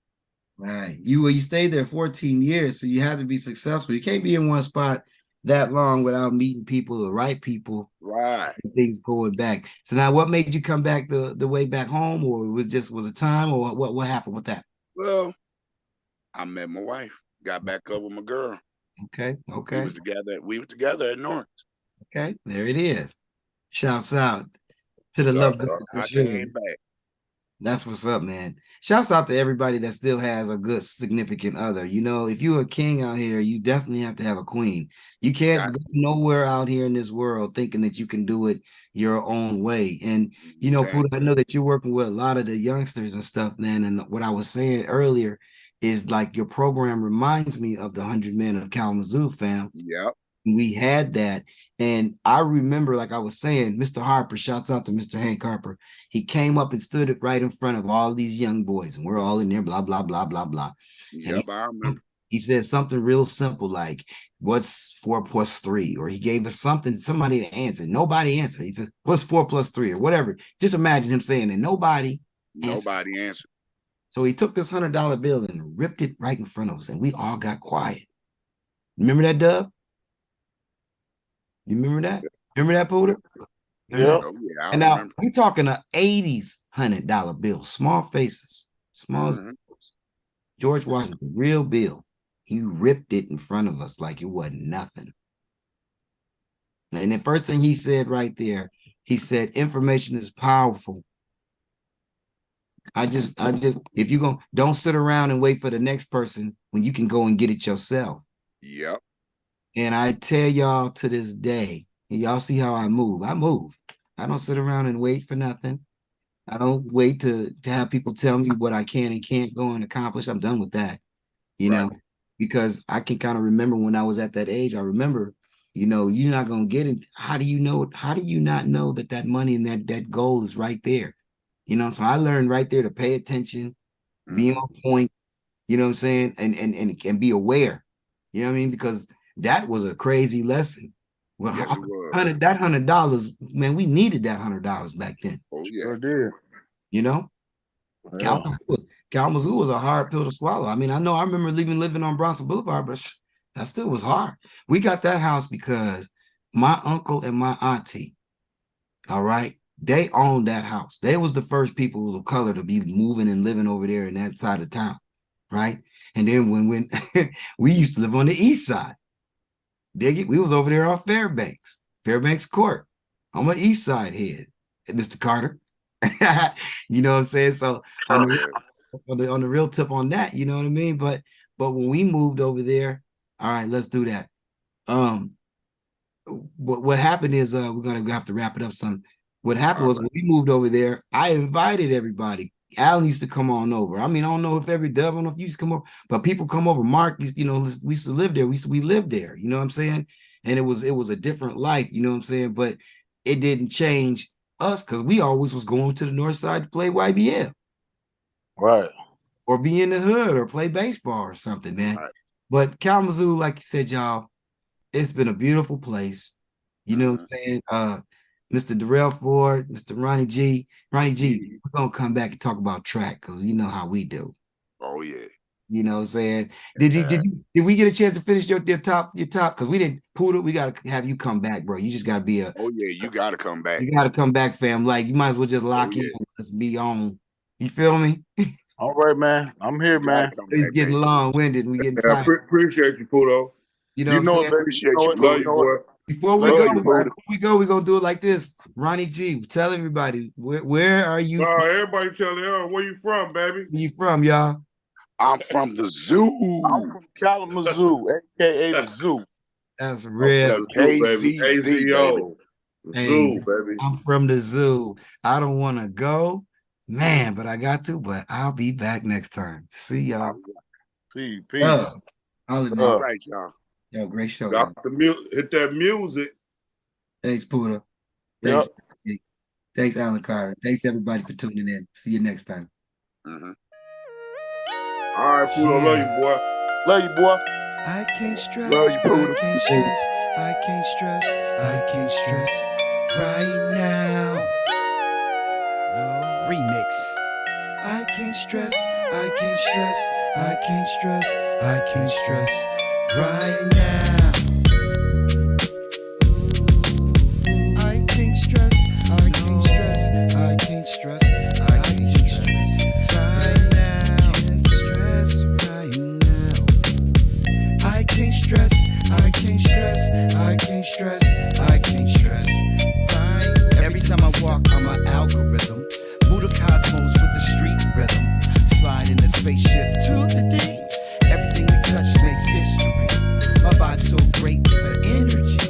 Right. You stayed there 14 years, so you had to be successful. You can't be in one spot that long without meeting people, the right people. Right. Things going back. So now what made you come back the way back home, or was it time, or what happened with that? Well, I met my wife, got back up with my girl. Okay. We was together at Norrix. Okay, there it is. Shouts out to the love. I came back. That's what's up, man. Shouts out to everybody that still has a good significant other. If you're a king out here, you definitely have to have a queen. You can't go nowhere out here in this world thinking that you can do it your own way. And Pooda, I know that you're working with a lot of the youngsters and stuff, man. And what I was saying earlier is like your program reminds me of the 100 Men of Kalamazoo, fam. Yep. We had that. And I remember, like I was saying, Mr. Harper, shouts out to Mr. Hank Harper. He came up and stood right in front of all these young boys, and we're all in there, blah, blah, blah, blah, blah. Yep, I remember. He said something real simple like, what's 4 plus 3? Or he gave us somebody to answer. Nobody answered. He said, what's 4 plus 3 or whatever. Just imagine him saying it. Nobody answered. So he took this $100 bill and ripped it right in front of us, and we all got quiet. Remember that, Dubb? You remember that? Remember that, Pooda? Yeah. And now we're talking a 80s $100 bill, small faces, small. George Washington, real bill. He ripped it in front of us like it wasn't nothing. And the first thing he said right there, he said, information is powerful. If you're going, don't sit around and wait for the next person when you can go and get it yourself. Yep. And I tell y'all to this day, and y'all see how I move. I move. I don't sit around and wait for nothing. I don't wait to have people tell me what I can and can't go and accomplish. I'm done with that, because I can kind of remember when I was at that age. I remember, you're not going to get it. How do you know? How do you not know that money and that goal is right there? So I learned right there to pay attention, be on point, you know what I'm saying? And be aware, you know what I mean? Because that was a crazy lesson. Well, yes, that $100, man, we needed that $100 back then. Oh yeah, sure did. Kalamazoo was a hard pill to swallow. I mean, I remember living on Bronson Boulevard, but that still was hard. We got that house because my uncle and my auntie, all right, they owned that house. They was the first people of color to be moving and living over there in that side of town, right? And then when we used to live on the east side, dig it? We was over there on Fairbanks Court. I'm an east side head, Mr. Carter. You know what I'm saying? So on the real tip on that, you know what I mean? But when we moved over there, all right, let's do that. What happened is we're gonna have to wrap it up some. What happened was when we moved over there, I invited everybody. Alan used to come on over. I mean, I don't know if every Dubb, I don't know if you used to come over, but people come over. Mark, we used to live there. We lived there, you know what I'm saying? And it was a different life, you know what I'm saying? But it didn't change us because we always was going to the north side to play YBL. Right. Or be in the hood or play baseball or something, man. Right. But Kalamazoo, like you said, y'all, it's been a beautiful place. You know what I'm saying? Mr. Darrell Ford, Mr. Ronnie G, we're gonna come back and talk about track because you know how we do. Oh yeah. You know what I'm saying? Did we get a chance to finish your top? Because we didn't. Pooda, we gotta have you come back, bro. You just gotta be a. Oh yeah, you gotta come back. You gotta come back, fam. Like you might as well just lock in. Let's be on. You feel me? All right, man. I'm here, man. He's getting long-winded. We getting tired. Appreciate you, Pooda. You know what I'm saying? Appreciate you. Love you, boy. Before we go, we're gonna do it like this. Ronnie G, tell everybody where are you from? Everybody tell them, where you from, baby? Where you from, y'all? I'm from the zoo. I'm from Kalamazoo, aka the zoo. That's real. Baby. AZO. Hey, Zoo, baby. I'm from the zoo. I don't want to go, man, but I got to. But I'll be back next time. See y'all. See, peace. All right, y'all. Yo, great show. Hit that music. Thanks, Pooda. Thanks, Thanks, Alan Carter. Thanks, everybody, for tuning in. See you next time. Mm-hmm. All right, Pooda, love you, boy. Love you, boy. I can't stress, Love you, Pooda. I can't stress, I can't stress, I can't stress right now. No. Remix. I can't stress, I can't stress, I can't stress, I can't stress right now. I can't stress, I can't stress, I can't stress, I can't stress right now. Can't stress right now. I can't stress, I can't stress, I can't stress, I can't stress right. Every time I walk, I'm an algorithm. Buddha cosmos with the street rhythm. Slide in the spaceship to the day. Everything we touch makes history. My vibe's so great, it's an energy.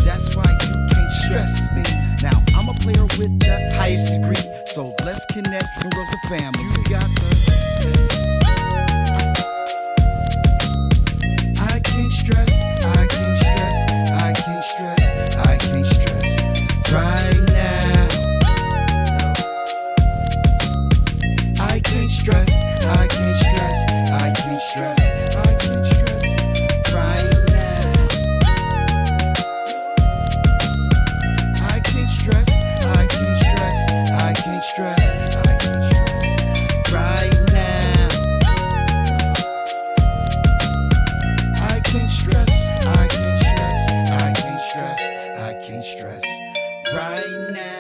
That's why you can't stress me. Now I'm a player with the highest degree. So let's connect and grow the family. You got the I can't stress, I can't stress, I can't stress, I can't stress right now. I can't stress, I can't stress, I can't stress, I can't stress right now. I can't stress, I can't stress, I can't stress, I can't stress right now. I can't stress, I can't stress, I can't stress, I can't stress right now.